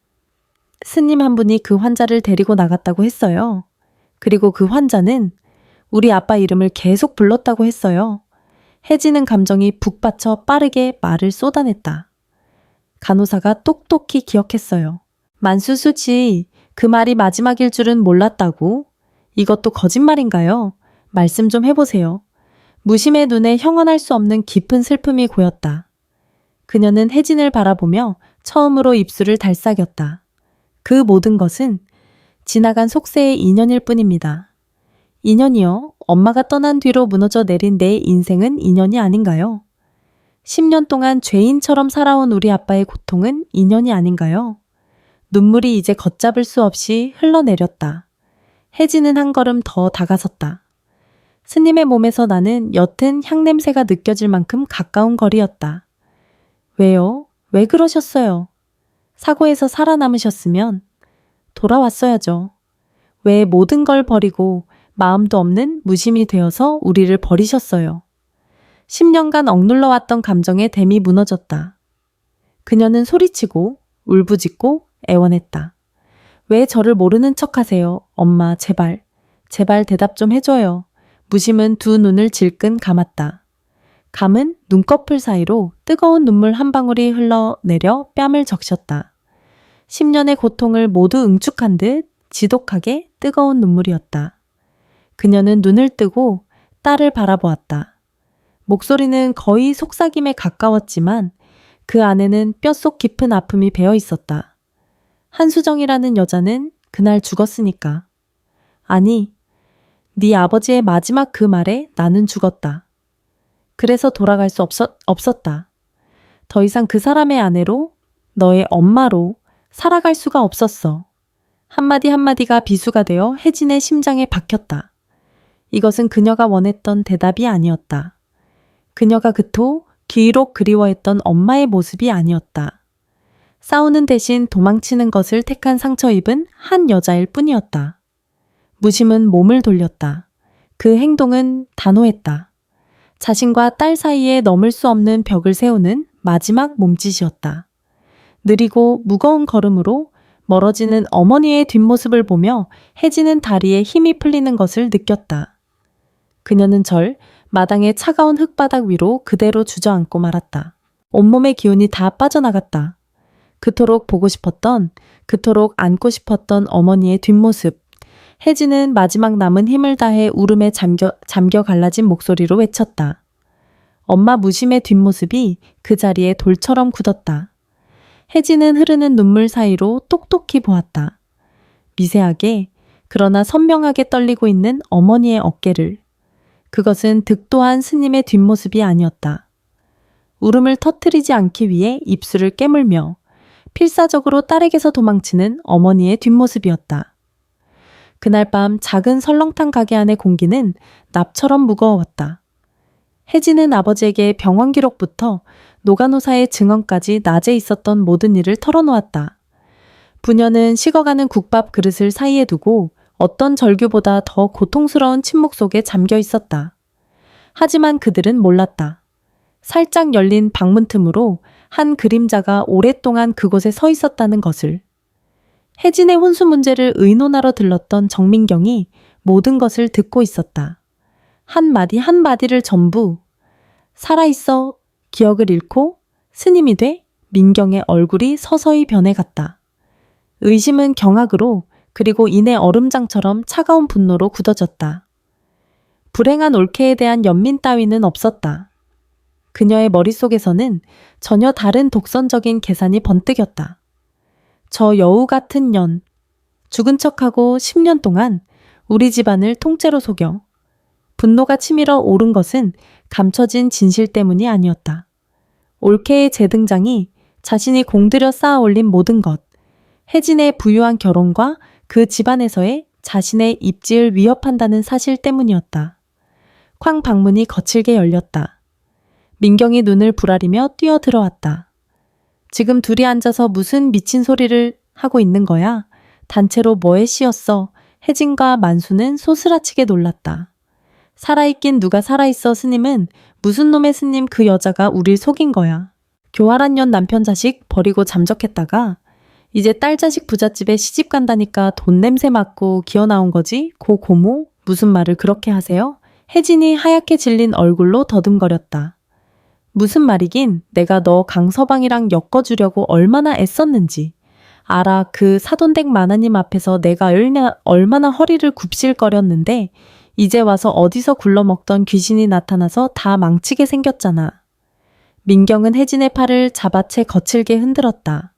스님 한 분이 그 환자를 데리고 나갔다고 했어요. 그리고 그 환자는 우리 아빠 이름을 계속 불렀다고 했어요. 혜진은 감정이 북받쳐 빠르게 말을 쏟아냈다. 간호사가 똑똑히 기억했어요. 만수수지, 그 말이 마지막일 줄은 몰랐다고? 이것도 거짓말인가요? 말씀 좀 해보세요. 무심의 눈에 형언할 수 없는 깊은 슬픔이 고였다. 그녀는 혜진을 바라보며 처음으로 입술을 달싹였다. 그 모든 것은 지나간 속세의 인연일 뿐입니다. 인연이요? 엄마가 떠난 뒤로 무너져 내린 내 인생은 인연이 아닌가요? 10년 동안 죄인처럼 살아온 우리 아빠의 고통은 인연이 아닌가요? 눈물이 이제 걷잡을 수 없이 흘러내렸다. 혜진은 한 걸음 더 다가섰다. 스님의 몸에서 나는 옅은 향냄새가 느껴질 만큼 가까운 거리였다. 왜요? 왜 그러셨어요? 사고에서 살아남으셨으면 돌아왔어야죠. 왜 모든 걸 버리고 마음도 없는 무심이 되어서 우리를 버리셨어요. 10년간 억눌러왔던 감정의 댐이 무너졌다. 그녀는 소리치고 울부짖고 애원했다. 왜 저를 모르는 척하세요? 엄마, 제발. 제발 대답 좀 해줘요. 무심은 두 눈을 질끈 감았다. 감은 눈꺼풀 사이로 뜨거운 눈물 한 방울이 흘러내려 뺨을 적셨다. 10년의 고통을 모두 응축한 듯 지독하게 뜨거운 눈물이었다. 그녀는 눈을 뜨고 딸을 바라보았다. 목소리는 거의 속삭임에 가까웠지만 그 안에는 뼛속 깊은 아픔이 배어 있었다. 한수정이라는 여자는 그날 죽었으니까. 아니, 네 아버지의 마지막 그 말에 나는 죽었다. 그래서 돌아갈 수 없었다. 더 이상 그 사람의 아내로, 너의 엄마로 살아갈 수가 없었어. 한마디 한마디가 비수가 되어 혜진의 심장에 박혔다. 이것은 그녀가 원했던 대답이 아니었다. 그녀가 그토록 그리워했던 엄마의 모습이 아니었다. 싸우는 대신 도망치는 것을 택한 상처 입은 한 여자일 뿐이었다. 무심은 몸을 돌렸다. 그 행동은 단호했다. 자신과 딸 사이에 넘을 수 없는 벽을 세우는 마지막 몸짓이었다. 느리고 무거운 걸음으로 멀어지는 어머니의 뒷모습을 보며 혜진은 다리에 힘이 풀리는 것을 느꼈다. 그녀는 마당의 차가운 흙바닥 위로 그대로 주저앉고 말았다. 온몸의 기운이 다 빠져나갔다. 그토록 보고 싶었던, 그토록 안고 싶었던 어머니의 뒷모습. 혜진은 마지막 남은 힘을 다해 울음에 잠겨 갈라진 목소리로 외쳤다. 엄마 무심의 뒷모습이 그 자리에 돌처럼 굳었다. 혜진은 흐르는 눈물 사이로 똑똑히 보았다. 미세하게, 그러나 선명하게 떨리고 있는 어머니의 어깨를. 그것은 득도한 스님의 뒷모습이 아니었다. 울음을 터뜨리지 않기 위해 입술을 깨물며 필사적으로 딸에게서 도망치는 어머니의 뒷모습이었다. 그날 밤 작은 설렁탕 가게 안의 공기는 납처럼 무거웠다. 혜진은 아버지에게 병원 기록부터 노간호사의 증언까지 낮에 있었던 모든 일을 털어놓았다. 부녀는 식어가는 국밥 그릇을 사이에 두고 어떤 절규보다 더 고통스러운 침묵 속에 잠겨 있었다. 하지만 그들은 몰랐다. 살짝 열린 방문 틈으로 한 그림자가 오랫동안 그곳에 서 있었다는 것을. 혜진의 혼수 문제를 의논하러 들렀던 정민경이 모든 것을 듣고 있었다. 한마디 한마디를 전부. 살아있어 기억을 잃고 스님이 돼 민경의 얼굴이 서서히 변해갔다. 의심은 경악으로 그리고 이내 얼음장처럼 차가운 분노로 굳어졌다. 불행한 올케에 대한 연민 따위는 없었다. 그녀의 머릿속에서는 전혀 다른 독선적인 계산이 번뜩였다. 저 여우 같은 년, 죽은 척하고 10년 동안 우리 집안을 통째로 속여. 분노가 치밀어 오른 것은 감춰진 진실 때문이 아니었다. 올케의 재등장이 자신이 공들여 쌓아 올린 모든 것, 혜진의 부유한 결혼과 그 집안에서의 자신의 입지를 위협한다는 사실 때문이었다. 쾅 방문이 거칠게 열렸다. 민경이 눈을 부라리며 뛰어들어왔다. 지금 둘이 앉아서 무슨 미친 소리를 하고 있는 거야? 단체로 뭐에 씌었어? 혜진과 만수는 소스라치게 놀랐다. 살아있긴 누가 살아있어 스님은 무슨 놈의 스님 그 여자가 우릴 속인 거야. 교활한 년 남편 자식 버리고 잠적했다가 이제 딸 자식 부잣집에 시집 간다니까 돈 냄새 맡고 기어 나온 거지? 고모? 무슨 말을 그렇게 하세요? 혜진이 하얗게 질린 얼굴로 더듬거렸다. 무슨 말이긴 내가 너 강서방이랑 엮어주려고 얼마나 애썼는지. 알아 그 사돈댁 마나님 앞에서 내가 얼마나 허리를 굽실거렸는데 이제 와서 어디서 굴러먹던 귀신이 나타나서 다 망치게 생겼잖아. 민경은 혜진의 팔을 잡아채 거칠게 흔들었다.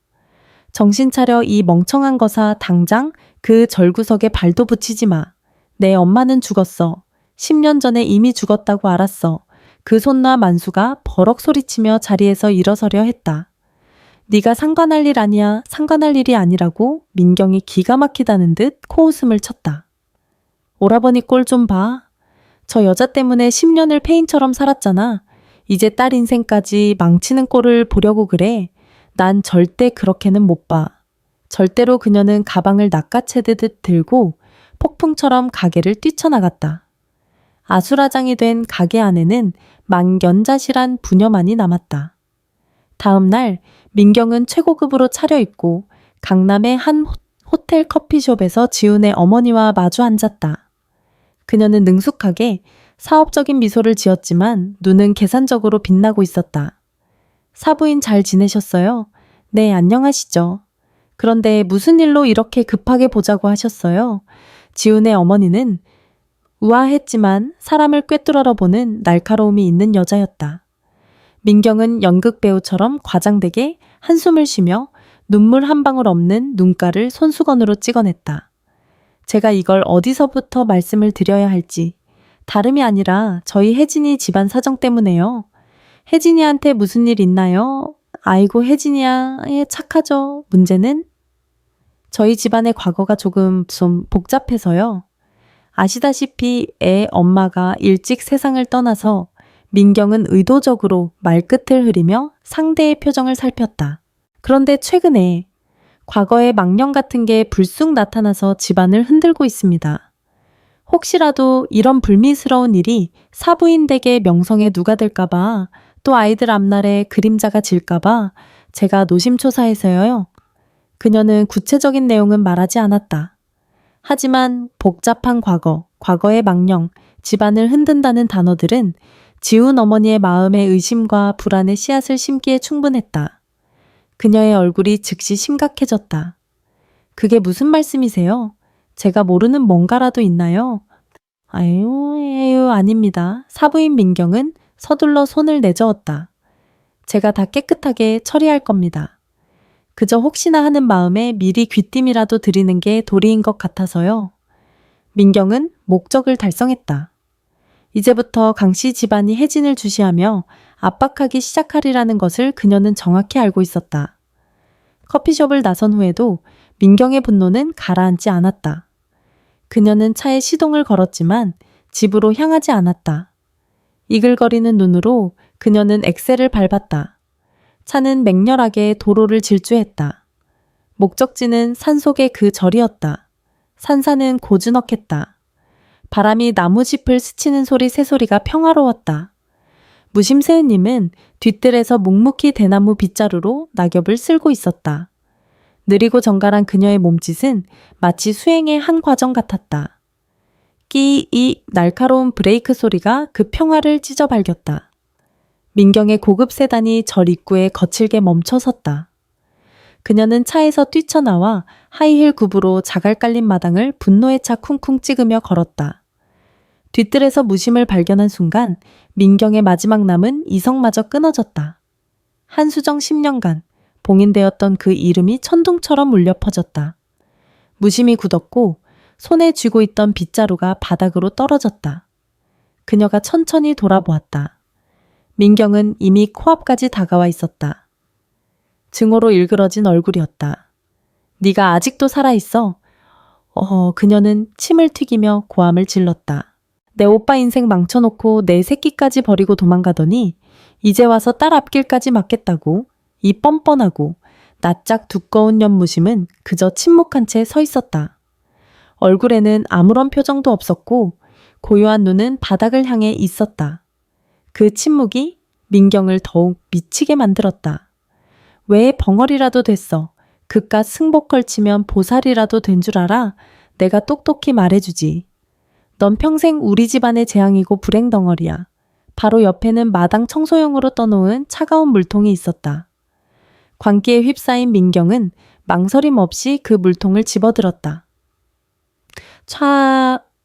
정신 차려 이 멍청한 거사 당장 그 절구석에 발도 붙이지 마. 내 엄마는 죽었어. 10년 전에 이미 죽었다고 알았어. 그 손나 만수가 버럭 소리치며 자리에서 일어서려 했다. 네가 상관할 일 아니야. 상관할 일이 아니라고 민경이 기가 막히다는 듯 코웃음을 쳤다. 오라버니 꼴 좀 봐. 저 여자 때문에 10년을 폐인처럼 살았잖아. 이제 딸 인생까지 망치는 꼴을 보려고 그래. 난 절대 그렇게는 못 봐. 절대로 그녀는 가방을 낚아채듯 들고 폭풍처럼 가게를 뛰쳐나갔다. 아수라장이 된 가게 안에는 망연자실한 부녀만이 남았다. 다음 날 민경은 최고급으로 차려입고 강남의 한 호텔 커피숍에서 지훈의 어머니와 마주 앉았다. 그녀는 능숙하게 사업적인 미소를 지었지만 눈은 계산적으로 빛나고 있었다. 사부인 잘 지내셨어요? 네, 안녕하시죠. 그런데 무슨 일로 이렇게 급하게 보자고 하셨어요? 지훈의 어머니는 우아했지만 사람을 꿰뚫어 보는 날카로움이 있는 여자였다. 민경은 연극 배우처럼 과장되게 한숨을 쉬며 눈물 한 방울 없는 눈가를 손수건으로 찍어냈다. 제가 이걸 어디서부터 말씀을 드려야 할지 다름이 아니라 저희 혜진이 집안 사정 때문에요. 혜진이한테 무슨 일 있나요? 아이고 혜진이야, 착하죠. 문제는 저희 집안의 과거가 조금 좀 복잡해서요. 아시다시피 애 엄마가 일찍 세상을 떠나서 민경은 의도적으로 말끝을 흐리며 상대의 표정을 살폈다. 그런데 최근에 과거의 망령 같은 게 불쑥 나타나서 집안을 흔들고 있습니다. 혹시라도 이런 불미스러운 일이 사부인 댁의 명성에 누가 될까봐 또 아이들 앞날에 그림자가 질까봐 제가 노심초사해서요. 그녀는 구체적인 내용은 말하지 않았다. 하지만 복잡한 과거, 과거의 망령, 집안을 흔든다는 단어들은 지훈 어머니의 마음에 의심과 불안의 씨앗을 심기에 충분했다. 그녀의 얼굴이 즉시 심각해졌다. 그게 무슨 말씀이세요? 제가 모르는 뭔가라도 있나요? 아유, 아닙니다. 사부인 민경은 서둘러 손을 내저었다. 제가 다 깨끗하게 처리할 겁니다. 그저 혹시나 하는 마음에 미리 귀띔이라도 드리는 게 도리인 것 같아서요. 민경은 목적을 달성했다. 이제부터 강씨 집안이 혜진을 주시하며 압박하기 시작하리라는 것을 그녀는 정확히 알고 있었다. 커피숍을 나선 후에도 민경의 분노는 가라앉지 않았다. 그녀는 차에 시동을 걸었지만 집으로 향하지 않았다. 이글거리는 눈으로 그녀는 엑셀을 밟았다. 차는 맹렬하게 도로를 질주했다. 목적지는 산속의 그 절이었다. 산사는 고즈넉했다. 바람이 나무짚을 스치는 새소리가 평화로웠다. 무심새우님은 뒤뜰에서 묵묵히 대나무 빗자루로 낙엽을 쓸고 있었다. 느리고 정갈한 그녀의 몸짓은 마치 수행의 한 과정 같았다. 끼이 날카로운 브레이크 소리가 그 평화를 찢어 발겼다. 민경의 고급 세단이 절 입구에 거칠게 멈춰섰다. 그녀는 차에서 뛰쳐나와 하이힐 굽으로 자갈 깔린 마당을 분노의 차 쿵쿵 찍으며 걸었다. 뒤뜰에서 무심을 발견한 순간 민경의 마지막 남은 이성마저 끊어졌다. 한수정 10년간 봉인되었던 그 이름이 천둥처럼 울려 퍼졌다. 무심이 굳었고 손에 쥐고 있던 빗자루가 바닥으로 떨어졌다. 그녀가 천천히 돌아보았다. 민경은 이미 코앞까지 다가와 있었다. 증오로 일그러진 얼굴이었다. 네가 아직도 살아있어. 그녀는 침을 튀기며 고함을 질렀다. 내 오빠 인생 망쳐놓고 내 새끼까지 버리고 도망가더니 이제 와서 딸 앞길까지 막겠다고. 이 뻔뻔하고 낯짝 두꺼운 연무심은 그저 침묵한 채 서 있었다. 얼굴에는 아무런 표정도 없었고 고요한 눈은 바닥을 향해 있었다. 그 침묵이 민경을 더욱 미치게 만들었다. 왜 벙어리라도 됐어. 그깟 승복 걸치면 보살이라도 된 줄 알아? 내가 똑똑히 말해주지. 넌 평생 우리 집안의 재앙이고 불행덩어리야. 바로 옆에는 마당 청소용으로 떠놓은 차가운 물통이 있었다. 광기에 휩싸인 민경은 망설임 없이 그 물통을 집어들었다.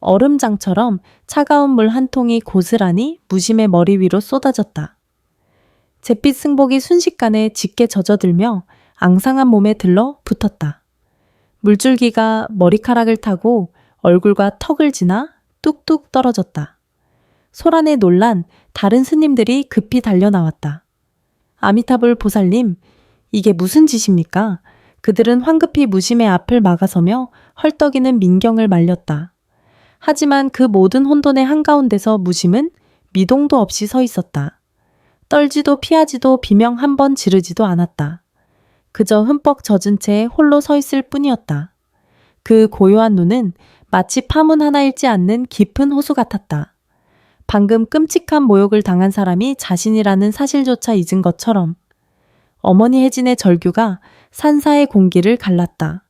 얼음장처럼 차가운 물 한 통이 고스란히 무심의 머리 위로 쏟아졌다. 잿빛 승복이 순식간에 짙게 젖어들며 앙상한 몸에 들러 붙었다. 물줄기가 머리카락을 타고 얼굴과 턱을 지나 뚝뚝 떨어졌다. 소란에 놀란 다른 스님들이 급히 달려나왔다. 아미타불 보살님, 이게 무슨 짓입니까? 그들은 황급히 무심의 앞을 막아서며 헐떡이는 민경을 말렸다. 하지만 그 모든 혼돈의 한가운데서 무심은 미동도 없이 서 있었다. 떨지도 피하지도 비명 한 번 지르지도 않았다. 그저 흠뻑 젖은 채 홀로 서 있을 뿐이었다. 그 고요한 눈은 마치 파문 하나 잃지 않는 깊은 호수 같았다. 방금 끔찍한 모욕을 당한 사람이 자신이라는 사실조차 잊은 것처럼 어머니 혜진의 절규가 산사의 공기를 갈랐다.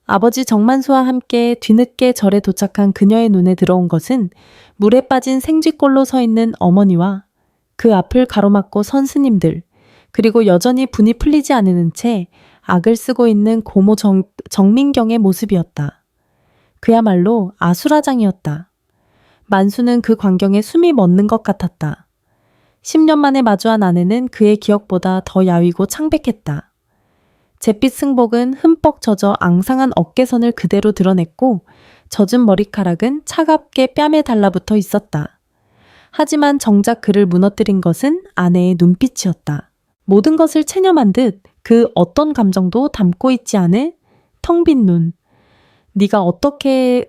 아버지 정만수와 함께 뒤늦게 절에 도착한 그녀의 눈에 들어온 것은 물에 빠진 생쥐꼴로 서 있는 어머니와 그 앞을 가로막고 선 스님들, 그리고 여전히 분이 풀리지 않는 채 악을 쓰고 있는 고모 정민경의 모습이었다. 그야말로 아수라장이었다. 만수는 그 광경에 숨이 멎는 것 같았다. 10년 만에 마주한 아내는 그의 기억보다 더 야위고 창백했다. 잿빛 승복은 흠뻑 젖어 앙상한 어깨선을 그대로 드러냈고 젖은 머리카락은 차갑게 뺨에 달라붙어 있었다. 하지만 정작 그를 무너뜨린 것은 아내의 눈빛이었다. 모든 것을 체념한 듯 그 어떤 감정도 담고 있지 않은 텅 빈 눈. 네가 어떻게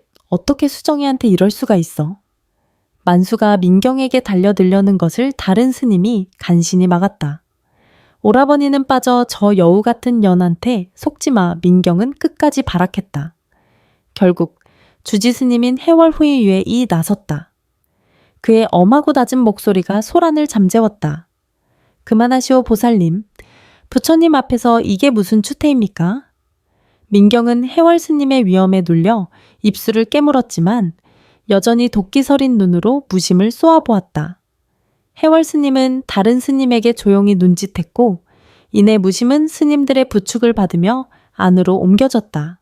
수정이한테 이럴 수가 있어. 만수가 민경에게 달려들려는 것을 다른 스님이 간신히 막았다. 오라버니는 빠져 저 여우 같은 년한테 속지마. 민경은 끝까지 발악했다. 결국 주지 스님인 해월후이유에 나섰다. 그의 엄하고 낮은 목소리가 소란을 잠재웠다. 그만하시오 보살님. 부처님 앞에서 이게 무슨 추태입니까? 민경은 해월 스님의 위엄에 눌려 입술을 깨물었지만 여전히 도끼 서린 눈으로 무심을 쏘아보았다. 해월 스님은 다른 스님에게 조용히 눈짓했고 이내 무심은 스님들의 부축을 받으며 안으로 옮겨졌다.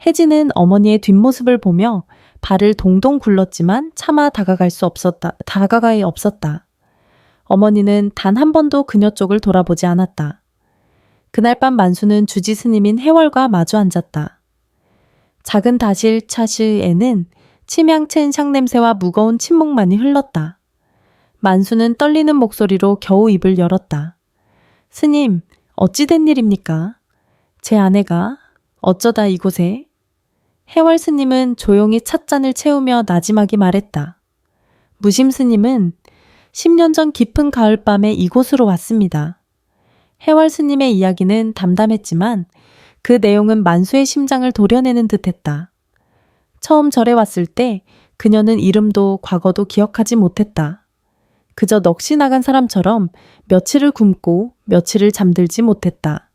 혜진은 어머니의 뒷모습을 보며 발을 동동 굴렀지만 차마 다가가기 없었다. 어머니는 단 한 번도 그녀 쪽을 돌아보지 않았다. 그날 밤 만수는 주지 스님인 해월과 마주 앉았다. 작은 다실 차시에는 침향챈 향냄새와 무거운 침묵만이 흘렀다. 만수는 떨리는 목소리로 겨우 입을 열었다. 스님, 어찌 된 일입니까? 제 아내가 어쩌다 이곳에? 해월 스님은 조용히 찻잔을 채우며 나지막이 말했다. 무심 스님은 10년 전 깊은 가을밤에 이곳으로 왔습니다. 해월 스님의 이야기는 담담했지만 그 내용은 만수의 심장을 도려내는 듯했다. 처음 절에 왔을 때 그녀는 이름도 과거도 기억하지 못했다. 그저 넋이 나간 사람처럼 며칠을 굶고 며칠을 잠들지 못했다.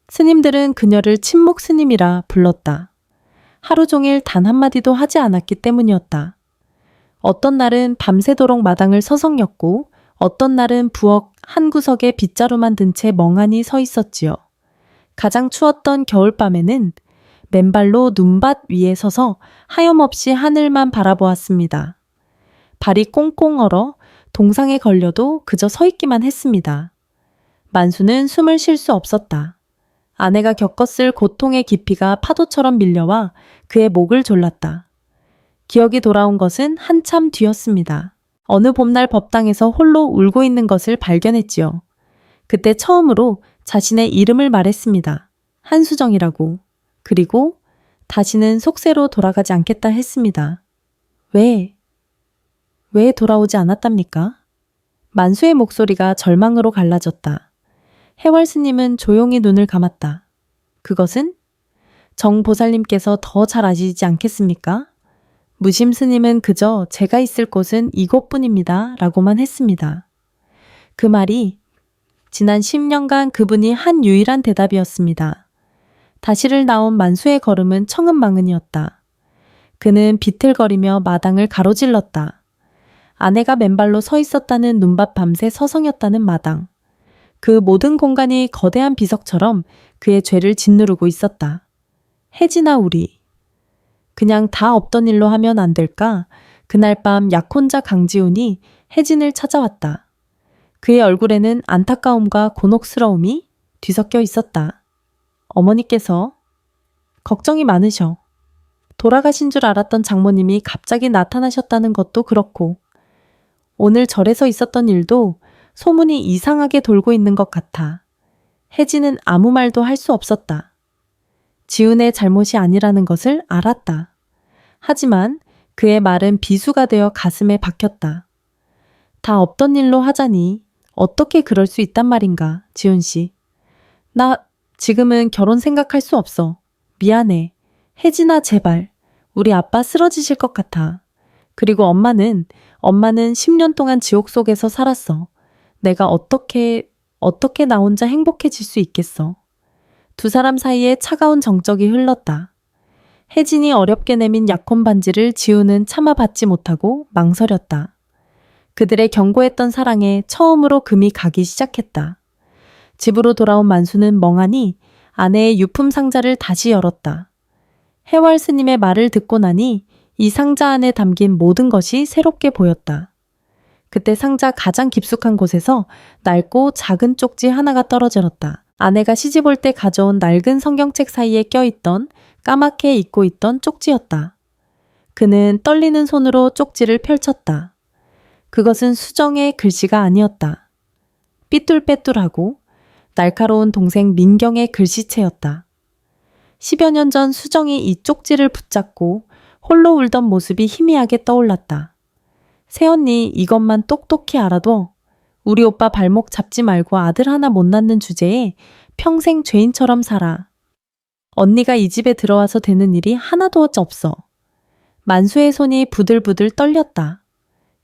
스님들은 그녀를 침묵 스님이라 불렀다. 하루 종일 단 한마디도 하지 않았기 때문이었다. 어떤 날은 밤새도록 마당을 서성였고 어떤 날은 부엌 한 구석에 빗자루만 든 채 멍하니 서 있었지요. 가장 추웠던 겨울밤에는 맨발로 눈밭 위에 서서 하염없이 하늘만 바라보았습니다. 발이 꽁꽁 얼어 동상에 걸려도 그저 서 있기만 했습니다. 만수는 숨을 쉴 수 없었다. 아내가 겪었을 고통의 깊이가 파도처럼 밀려와 그의 목을 졸랐다. 기억이 돌아온 것은 한참 뒤였습니다. 어느 봄날 법당에서 홀로 울고 있는 것을 발견했지요. 그때 처음으로 자신의 이름을 말했습니다. 한수정이라고. 그리고 다시는 속세로 돌아가지 않겠다 했습니다. 왜 돌아오지 않았답니까? 만수의 목소리가 절망으로 갈라졌다. 해월 스님은 조용히 눈을 감았다. 그것은 정 보살님께서 더 잘 아시지 않겠습니까? 무심 스님은 그저 제가 있을 곳은 이곳뿐입니다. 라고만 했습니다. 그 말이 지난 10년간 그분이 한 유일한 대답이었습니다. 다시를 나온 만수의 걸음은 청은망은이었다. 그는 비틀거리며 마당을 가로질렀다. 아내가 맨발로 서 있었다는 눈밭 밤새 서성였다는 마당. 그 모든 공간이 거대한 비석처럼 그의 죄를 짓누르고 있었다. 혜진아 우리. 그냥 다 없던 일로 하면 안 될까? 그날 밤 약혼자 강지훈이 혜진을 찾아왔다. 그의 얼굴에는 안타까움과 곤혹스러움이 뒤섞여 있었다. 어머니께서 걱정이 많으셔. 돌아가신 줄 알았던 장모님이 갑자기 나타나셨다는 것도 그렇고 오늘 절에서 있었던 일도 소문이 이상하게 돌고 있는 것 같아. 혜진은 아무 말도 할 수 없었다. 지훈의 잘못이 아니라는 것을 알았다. 하지만 그의 말은 비수가 되어 가슴에 박혔다. 다 없던 일로 하자니 어떻게 그럴 수 있단 말인가, 지훈 씨. 나 지금은 결혼 생각할 수 없어. 미안해. 혜진아 제발. 우리 아빠 쓰러지실 것 같아. 그리고 엄마는 10년 동안 지옥 속에서 살았어. 내가 어떻게 나 혼자 행복해질 수 있겠어. 두 사람 사이에 차가운 정적이 흘렀다. 혜진이 어렵게 내민 약혼 반지를 지우는 참아받지 못하고 망설였다. 그들의 견고했던 사랑에 처음으로 금이 가기 시작했다. 집으로 돌아온 만수는 멍하니 아내의 유품 상자를 다시 열었다. 해월 스님의 말을 듣고 나니 이 상자 안에 담긴 모든 것이 새롭게 보였다. 그때 상자 가장 깊숙한 곳에서 낡고 작은 쪽지 하나가 떨어졌다. 아내가 시집 올 때 가져온 낡은 성경책 사이에 껴있던 까맣게 잊고 있던 쪽지였다. 그는 떨리는 손으로 쪽지를 펼쳤다. 그것은 수정의 글씨가 아니었다. 삐뚤빼뚤하고 날카로운 동생 민경의 글씨체였다. 10여 년 전 수정이 이 쪽지를 붙잡고 홀로 울던 모습이 희미하게 떠올랐다. 새언니 이것만 똑똑히 알아둬. 우리 오빠 발목 잡지 말고 아들 하나 못 낳는 주제에 평생 죄인처럼 살아. 언니가 이 집에 들어와서 되는 일이 하나도 없어. 만수의 손이 부들부들 떨렸다.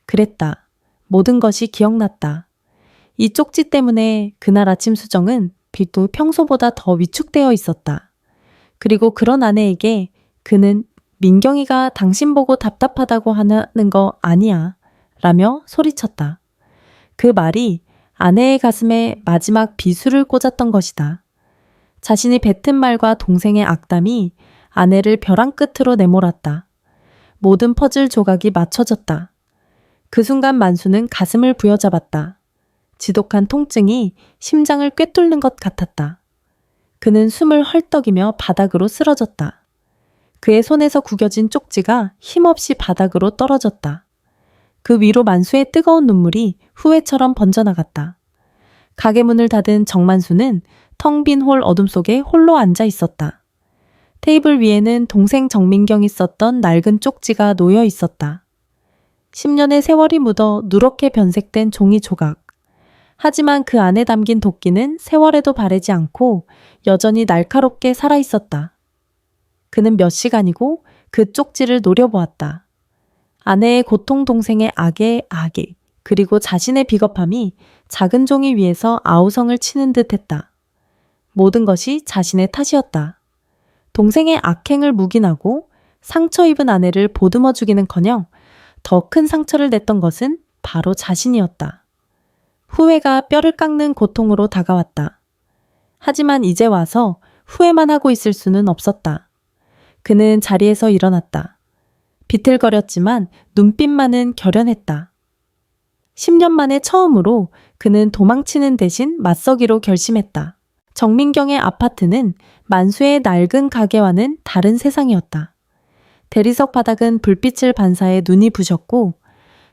그랬다. 모든 것이 기억났다. 이 쪽지 때문에 그날 아침 수정은 빌도 평소보다 더 위축되어 있었다. 그리고 그런 아내에게 그는 민경이가 당신 보고 답답하다고 하는 거 아니야 라며 소리쳤다. 그 말이 아내의 가슴에 마지막 비수를 꽂았던 것이다. 자신이 뱉은 말과 동생의 악담이 아내를 벼랑 끝으로 내몰았다. 모든 퍼즐 조각이 맞춰졌다. 그 순간 만수는 가슴을 부여잡았다. 지독한 통증이 심장을 꿰뚫는 것 같았다. 그는 숨을 헐떡이며 바닥으로 쓰러졌다. 그의 손에서 구겨진 쪽지가 힘없이 바닥으로 떨어졌다. 그 위로 만수의 뜨거운 눈물이 후회처럼 번져나갔다. 가게 문을 닫은 정만수는 텅 빈 홀 어둠 속에 홀로 앉아 있었다. 테이블 위에는 동생 정민경이 썼던 낡은 쪽지가 놓여 있었다. 10년의 세월이 묻어 누렇게 변색된 종이 조각. 하지만 그 안에 담긴 도끼는 세월에도 바래지 않고 여전히 날카롭게 살아있었다. 그는 몇 시간이고 그 쪽지를 노려보았다. 아내의 고통, 동생의 악의 그리고 자신의 비겁함이 작은 종이 위에서 아우성을 치는 듯 했다. 모든 것이 자신의 탓이었다. 동생의 악행을 묵인하고 상처 입은 아내를 보듬어 주기는커녕 더 큰 상처를 냈던 것은 바로 자신이었다. 후회가 뼈를 깎는 고통으로 다가왔다. 하지만 이제 와서 후회만 하고 있을 수는 없었다. 그는 자리에서 일어났다. 비틀거렸지만 눈빛만은 결연했다. 10년 만에 처음으로 그는 도망치는 대신 맞서기로 결심했다. 정민경의 아파트는 만수의 낡은 가게와는 다른 세상이었다. 대리석 바닥은 불빛을 반사해 눈이 부셨고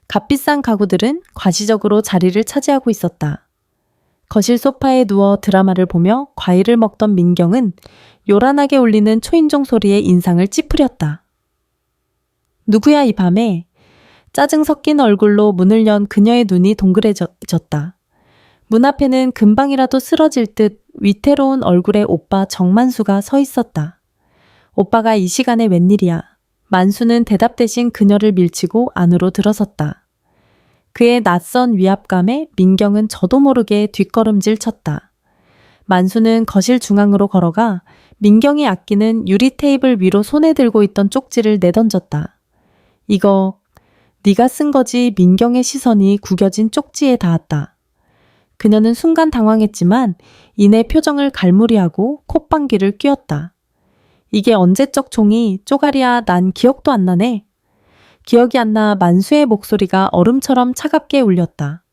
값비싼 가구들은 과시적으로 자리를 차지하고 있었다. 거실 소파에 누워 드라마를 보며 과일을 먹던 민경은 요란하게 울리는 초인종 소리에 인상을 찌푸렸다. 누구야 이 밤에? 짜증 섞인 얼굴로 문을 연 그녀의 눈이 동그래졌다. 문 앞에는 금방이라도 쓰러질 듯 위태로운 얼굴의 오빠 정만수가 서 있었다. 오빠가 이 시간에 웬일이야? 만수는 대답 대신 그녀를 밀치고 안으로 들어섰다. 그의 낯선 위압감에 민경은 저도 모르게 뒷걸음질 쳤다. 만수는 거실 중앙으로 걸어가 민경이 아끼는 유리 테이블 위로 손에 들고 있던 쪽지를 내던졌다. 이거 네가 쓴 거지. 민경의 시선이 구겨진 쪽지에 닿았다. 그녀는 순간 당황했지만 이내 표정을 갈무리하고 콧방귀를 뀌었다. 이게 언제적 종이 쪼가리야. 난 기억도 안 나네. 기억이 안 나. 만수의 목소리가 얼음처럼 차갑게 울렸다.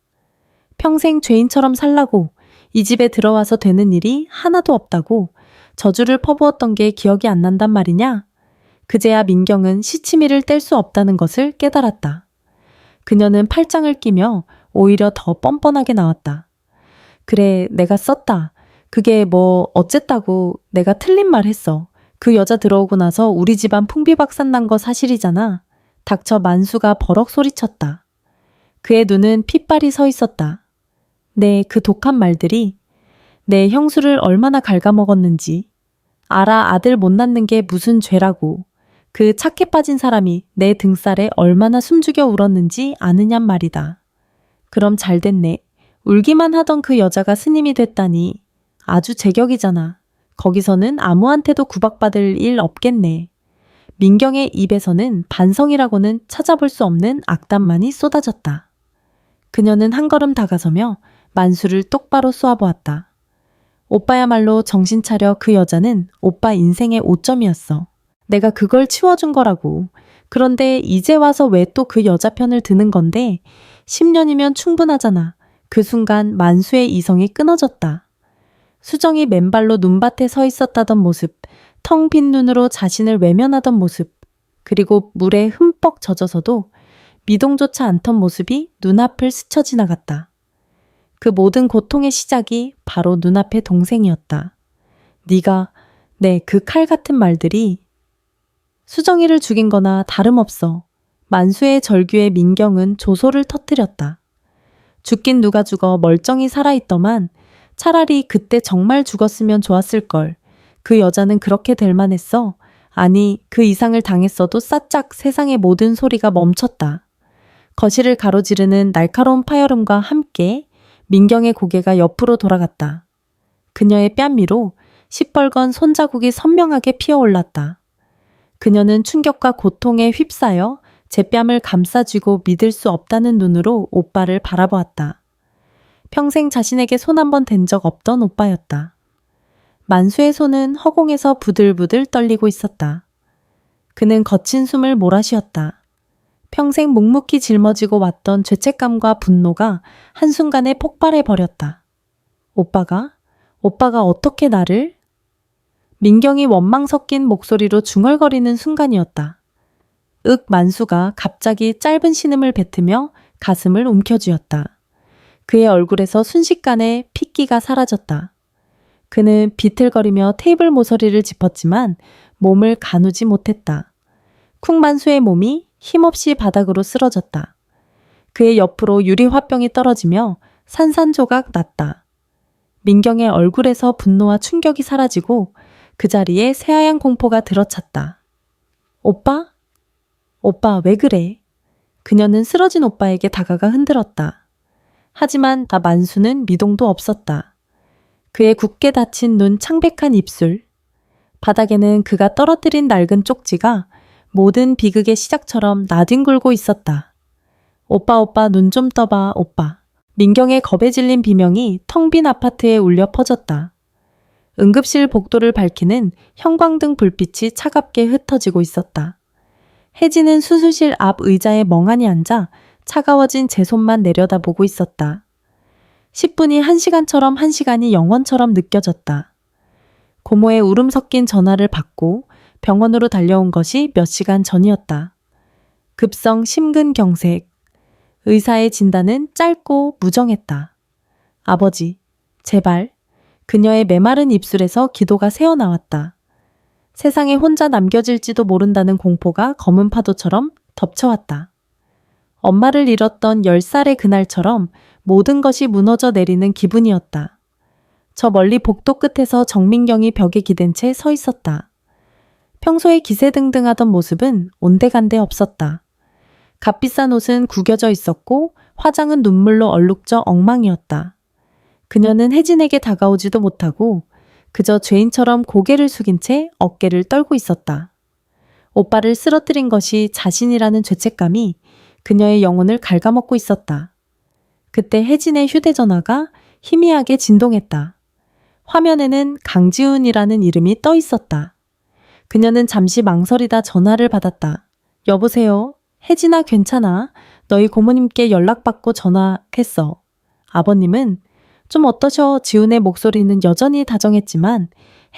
평생 죄인처럼 살라고 이 집에 들어와서 되는 일이 하나도 없다고 저주를 퍼부었던 게 기억이 안 난단 말이냐? 그제야 민경은 시치미를 뗄 수 없다는 것을 깨달았다. 그녀는 팔짱을 끼며 오히려 더 뻔뻔하게 나왔다. 그래, 내가 썼다. 그게 뭐 어쨌다고. 내가 틀린 말 했어. 그 여자 들어오고 나서 우리 집안 풍비박산 난 거 사실이잖아. 닥쳐. 만수가 버럭 소리쳤다. 그의 눈은 핏발이 서 있었다. 네, 그 독한 말들이 내 형수를 얼마나 갉아먹었는지. 알아. 아들 못 낳는 게 무슨 죄라고. 그 착해 빠진 사람이 내 등살에 얼마나 숨죽여 울었는지 아느냔 말이다. 그럼 잘 됐네. 울기만 하던 그 여자가 스님이 됐다니. 아주 제격이잖아. 거기서는 아무한테도 구박받을 일 없겠네. 민경의 입에서는 반성이라고는 찾아볼 수 없는 악담만이 쏟아졌다. 그녀는 한 걸음 다가서며 만수를 똑바로 쏘아보았다. 오빠야말로 정신 차려. 그 여자는 오빠 인생의 오점이었어. 내가 그걸 치워준 거라고. 그런데 이제 와서 왜 또 그 여자 편을 드는 건데 10년이면 충분하잖아. 그 순간 만수의 이성이 끊어졌다. 수정이 맨발로 눈밭에 서 있었다던 모습, 텅 빈 눈으로 자신을 외면하던 모습, 그리고 물에 흠뻑 젖어서도 미동조차 않던 모습이 눈앞을 스쳐 지나갔다. 그 모든 고통의 시작이 바로 눈앞의 동생이었다. 네가 내 그 칼 같은 말들이 수정이를 죽인 거나 다름없어. 만수의 절규에 민경은 조소를 터뜨렸다. 죽긴 누가 죽어 멀쩡히 살아있더만 차라리 그때 정말 죽었으면 좋았을걸. 그 여자는 그렇게 될 만했어. 아니, 그 이상을 당했어도 싸짝 세상의 모든 소리가 멈췄다. 거실을 가로지르는 날카로운 파열음과 함께 민경의 고개가 옆으로 돌아갔다. 그녀의 뺨 위로 시뻘건 손자국이 선명하게 피어올랐다. 그녀는 충격과 고통에 휩싸여 제 뺨을 감싸쥐고 믿을 수 없다는 눈으로 오빠를 바라보았다. 평생 자신에게 손 한 번 댄 적 없던 오빠였다. 만수의 손은 허공에서 부들부들 떨리고 있었다. 그는 거친 숨을 몰아쉬었다. 평생 묵묵히 짊어지고 왔던 죄책감과 분노가 한순간에 폭발해버렸다. 오빠가 어떻게 나를? 민경이 원망 섞인 목소리로 중얼거리는 순간이었다. 만수가 갑자기 짧은 신음을 뱉으며 가슴을 움켜쥐었다. 그의 얼굴에서 순식간에 핏기가 사라졌다. 그는 비틀거리며 테이블 모서리를 짚었지만 몸을 가누지 못했다. 쿵만수의 몸이 힘없이 바닥으로 쓰러졌다. 그의 옆으로 유리 화병이 떨어지며 산산조각 났다. 민경의 얼굴에서 분노와 충격이 사라지고 그 자리에 새하얀 공포가 들어찼다. 오빠? 오빠 왜 그래? 그녀는 쓰러진 오빠에게 다가가 흔들었다. 하지만 만수는 미동도 없었다. 그의 굳게 닫힌 눈, 창백한 입술. 바닥에는 그가 떨어뜨린 낡은 쪽지가 모든 비극의 시작처럼 나뒹굴고 있었다. 오빠 눈 좀 떠봐 오빠. 민경의 겁에 질린 비명이 텅 빈 아파트에 울려 퍼졌다. 응급실 복도를 밝히는 형광등 불빛이 차갑게 흩어지고 있었다. 혜진은 수술실 앞 의자에 멍하니 앉아 차가워진 제 손만 내려다보고 있었다. 10분이 1시간처럼 1시간이 영원처럼 느껴졌다. 고모의 울음 섞인 전화를 받고 병원으로 달려온 것이 몇 시간 전이었다. 급성 심근경색. 의사의 진단은 짧고 무정했다. 아버지, 제발. 그녀의 메마른 입술에서 기도가 새어나왔다. 세상에 혼자 남겨질지도 모른다는 공포가 검은 파도처럼 덮쳐왔다. 엄마를 잃었던 10살의 그날처럼 모든 것이 무너져 내리는 기분이었다. 저 멀리 복도 끝에서 정민경이 벽에 기댄 채 서 있었다. 평소에 기세등등하던 모습은 온데간데 없었다. 값비싼 옷은 구겨져 있었고 화장은 눈물로 얼룩져 엉망이었다. 그녀는 혜진에게 다가오지도 못하고 그저 죄인처럼 고개를 숙인 채 어깨를 떨고 있었다. 오빠를 쓰러뜨린 것이 자신이라는 죄책감이 그녀의 영혼을 갉아먹고 있었다. 그때 혜진의 휴대전화가 희미하게 진동했다. 화면에는 강지훈이라는 이름이 떠 있었다. 그녀는 잠시 망설이다 전화를 받았다. 여보세요? 혜진아 괜찮아? 너희 고모님께 연락받고 전화했어. 아버님은 좀 어떠셔? 지훈의 목소리는 여전히 다정했지만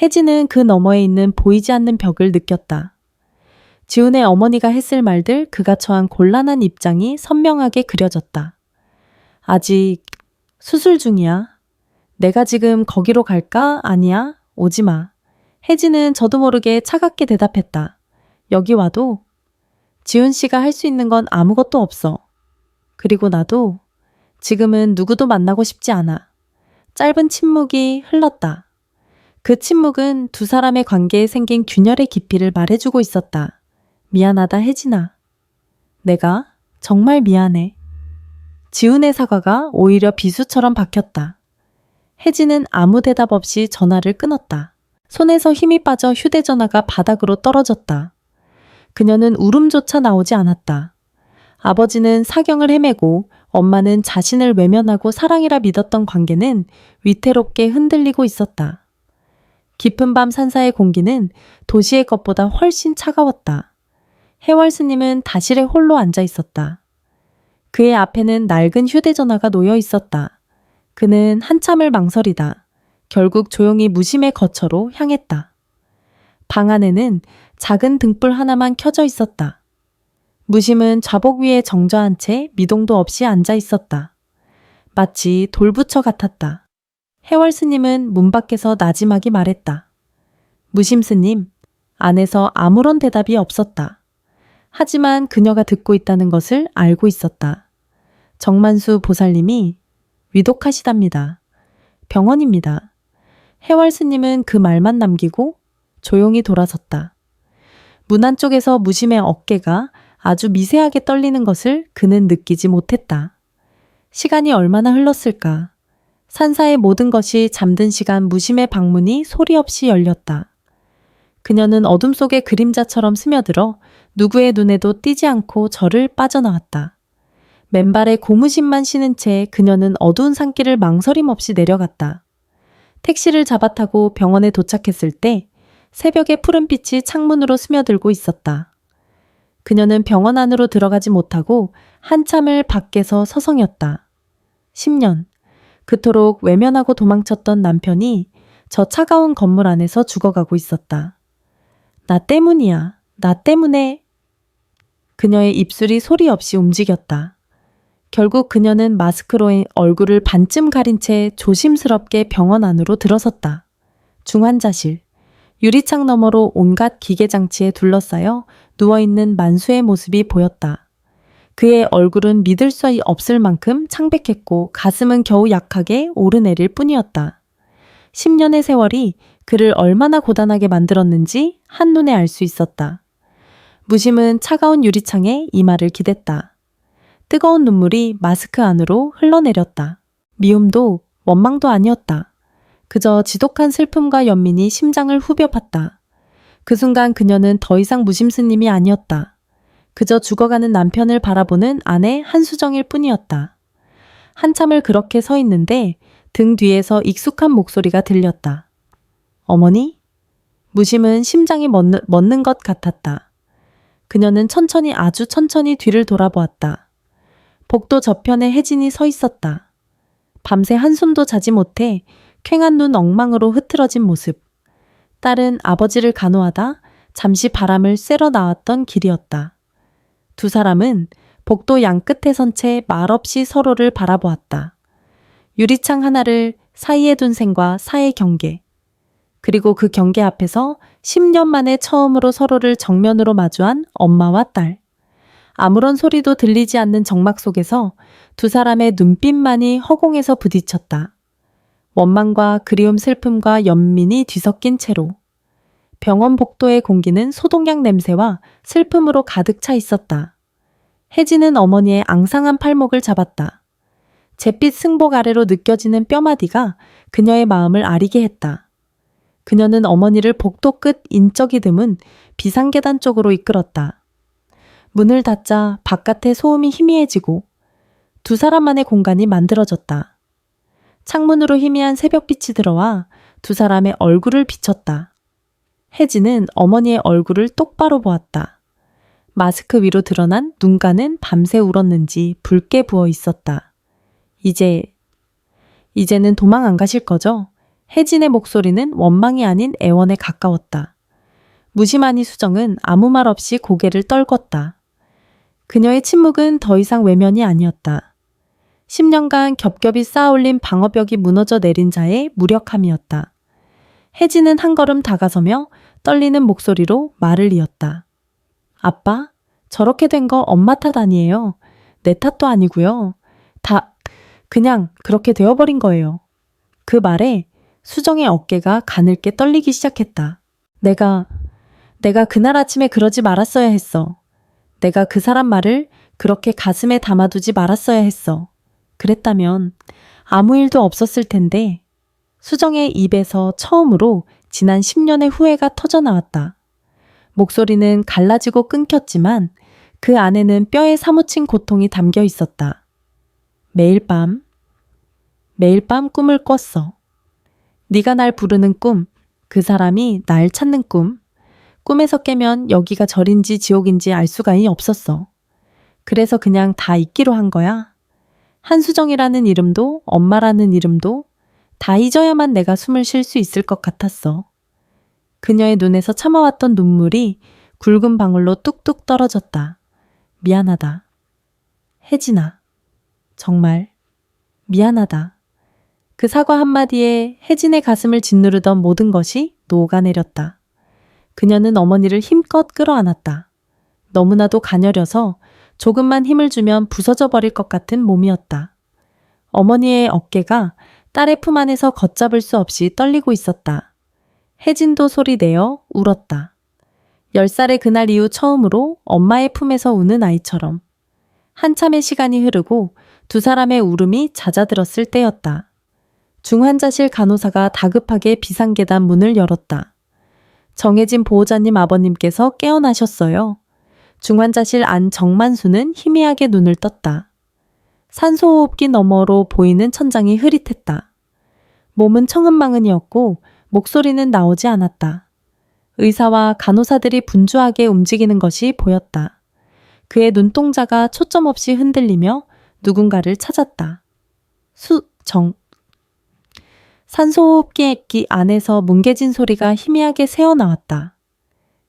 혜진은 그 너머에 있는 보이지 않는 벽을 느꼈다. 지훈의 어머니가 했을 말들, 그가 처한 곤란한 입장이 선명하게 그려졌다. 아직 수술 중이야. 내가 지금 거기로 갈까? 아니야. 오지 마. 혜진은 저도 모르게 차갑게 대답했다. 여기 와도 지훈 씨가 할 수 있는 건 아무것도 없어. 그리고 나도 지금은 누구도 만나고 싶지 않아. 짧은 침묵이 흘렀다. 그 침묵은 두 사람의 관계에 생긴 균열의 깊이를 말해주고 있었다. 미안하다, 혜진아. 내가 정말 미안해. 지훈의 사과가 오히려 비수처럼 박혔다. 혜진은 아무 대답 없이 전화를 끊었다. 손에서 힘이 빠져 휴대전화가 바닥으로 떨어졌다. 그녀는 울음조차 나오지 않았다. 아버지는 사경을 헤매고 엄마는 자신을 외면하고 사랑이라 믿었던 관계는 위태롭게 흔들리고 있었다. 깊은 밤 산사의 공기는 도시의 것보다 훨씬 차가웠다. 해월 스님은 다실에 홀로 앉아 있었다. 그의 앞에는 낡은 휴대전화가 놓여 있었다. 그는 한참을 망설이다. 결국 조용히 무심의 거처로 향했다. 방 안에는 작은 등불 하나만 켜져 있었다. 무심은 좌복 위에 정저한 채 미동도 없이 앉아 있었다. 마치 돌부처 같았다. 해월 스님은 문 밖에서 나지막이 말했다. 무심 스님, 안에서 아무런 대답이 없었다. 하지만 그녀가 듣고 있다는 것을 알고 있었다. 정만수 보살님이 위독하시답니다. 병원입니다. 해월 스님은 그 말만 남기고 조용히 돌아섰다. 문 안쪽에서 무심의 어깨가 아주 미세하게 떨리는 것을 그는 느끼지 못했다. 시간이 얼마나 흘렀을까? 산사의 모든 것이 잠든 시간 무심의 방문이 소리 없이 열렸다. 그녀는 어둠 속의 그림자처럼 스며들어 누구의 눈에도 띄지 않고 절을 빠져나왔다. 맨발에 고무신만 신은 채 그녀는 어두운 산길을 망설임 없이 내려갔다. 택시를 잡아타고 병원에 도착했을 때 새벽의 푸른빛이 창문으로 스며들고 있었다. 그녀는 병원 안으로 들어가지 못하고 한참을 밖에서 서성였다. 10년, 그토록 외면하고 도망쳤던 남편이 저 차가운 건물 안에서 죽어가고 있었다. 나 때문이야. 나 때문에. 그녀의 입술이 소리 없이 움직였다. 결국 그녀는 마스크로 얼굴을 반쯤 가린 채 조심스럽게 병원 안으로 들어섰다. 중환자실. 유리창 너머로 온갖 기계장치에 둘러싸여 누워있는 만수의 모습이 보였다. 그의 얼굴은 믿을 수 없을 만큼 창백했고 가슴은 겨우 약하게 오르내릴 뿐이었다. 10년의 세월이 그를 얼마나 고단하게 만들었는지 한눈에 알 수 있었다. 무심은 차가운 유리창에 이마를 기댔다. 뜨거운 눈물이 마스크 안으로 흘러내렸다. 미움도 원망도 아니었다. 그저 지독한 슬픔과 연민이 심장을 후벼 팠다. 그 순간 그녀는 더 이상 무심 스님이 아니었다. 그저 죽어가는 남편을 바라보는 아내 한수정일 뿐이었다. 한참을 그렇게 서 있는데 등 뒤에서 익숙한 목소리가 들렸다. 어머니? 무심은 심장이 멎는 것 같았다. 그녀는 천천히 아주 천천히 뒤를 돌아보았다. 복도 저편에 혜진이 서 있었다. 밤새 한숨도 자지 못해 퀭한 눈 엉망으로 흐트러진 모습. 딸은 아버지를 간호하다 잠시 바람을 쐬러 나왔던 길이었다. 두 사람은 복도 양끝에 선 채 말없이 서로를 바라보았다. 유리창 하나를 사이에 둔 생과 사의 경계. 그리고 그 경계 앞에서 10년 만에 처음으로 서로를 정면으로 마주한 엄마와 딸. 아무런 소리도 들리지 않는 정막 속에서 두 사람의 눈빛만이 허공에서 부딪혔다. 원망과 그리움 슬픔과 연민이 뒤섞인 채로. 병원 복도의 공기는 소독약 냄새와 슬픔으로 가득 차 있었다. 혜진은 어머니의 앙상한 팔목을 잡았다. 잿빛 승복 아래로 느껴지는 뼈마디가 그녀의 마음을 아리게 했다. 그녀는 어머니를 복도 끝 인적이 드문 비상계단 쪽으로 이끌었다. 문을 닫자 바깥의 소음이 희미해지고 두 사람만의 공간이 만들어졌다. 창문으로 희미한 새벽빛이 들어와 두 사람의 얼굴을 비췄다. 혜진은 어머니의 얼굴을 똑바로 보았다. 마스크 위로 드러난 눈가는 밤새 울었는지 붉게 부어 있었다. 이제는 도망 안 가실 거죠? 혜진의 목소리는 원망이 아닌 애원에 가까웠다. 무심하니 수정은 아무 말 없이 고개를 떨궜다. 그녀의 침묵은 더 이상 외면이 아니었다. 10년간 겹겹이 쌓아올린 방어벽이 무너져 내린 자의 무력함이었다. 혜진은 한 걸음 다가서며 떨리는 목소리로 말을 이었다. 아빠, 저렇게 된 거 엄마 탓 아니에요. 내 탓도 아니고요. 다 그냥 그렇게 되어버린 거예요. 그 말에 수정의 어깨가 가늘게 떨리기 시작했다. 내가 내가 그날 아침에 그러지 말았어야 했어. 내가 그 사람 말을 그렇게 가슴에 담아두지 말았어야 했어. 그랬다면 아무 일도 없었을 텐데. 수정의 입에서 처음으로 지난 10년의 후회가 터져나왔다. 목소리는 갈라지고 끊겼지만 그 안에는 뼈에 사무친 고통이 담겨 있었다. 매일 밤 꿈을 꿨어. 네가 날 부르는 꿈, 그 사람이 날 찾는 꿈. 꿈에서 깨면 여기가 절인지 지옥인지 알 수가 없었어. 그래서 그냥 다 잊기로 한 거야. 한수정이라는 이름도 엄마라는 이름도 다 잊어야만 내가 숨을 쉴 수 있을 것 같았어. 그녀의 눈에서 참아왔던 눈물이 굵은 방울로 뚝뚝 떨어졌다. 미안하다. 혜진아. 정말 미안하다. 그 사과 한마디에 혜진의 가슴을 짓누르던 모든 것이 녹아내렸다. 그녀는 어머니를 힘껏 끌어안았다. 너무나도 가녀려서 조금만 힘을 주면 부서져 버릴 것 같은 몸이었다. 어머니의 어깨가 딸의 품 안에서 걷잡을 수 없이 떨리고 있었다. 혜진도 소리내어 울었다. 10살의 그날 이후 처음으로 엄마의 품에서 우는 아이처럼. 한참의 시간이 흐르고 두 사람의 울음이 잦아들었을 때였다. 중환자실 간호사가 다급하게 비상계단 문을 열었다. 정혜진 보호자님 아버님께서 깨어나셨어요. 중환자실 안 정만수는 희미하게 눈을 떴다. 산소호흡기 너머로 보이는 천장이 흐릿했다. 몸은 청은망은이었고 목소리는 나오지 않았다. 의사와 간호사들이 분주하게 움직이는 것이 보였다. 그의 눈동자가 초점 없이 흔들리며 누군가를 찾았다. 산소호흡기 안에서 뭉개진 소리가 희미하게 새어나왔다.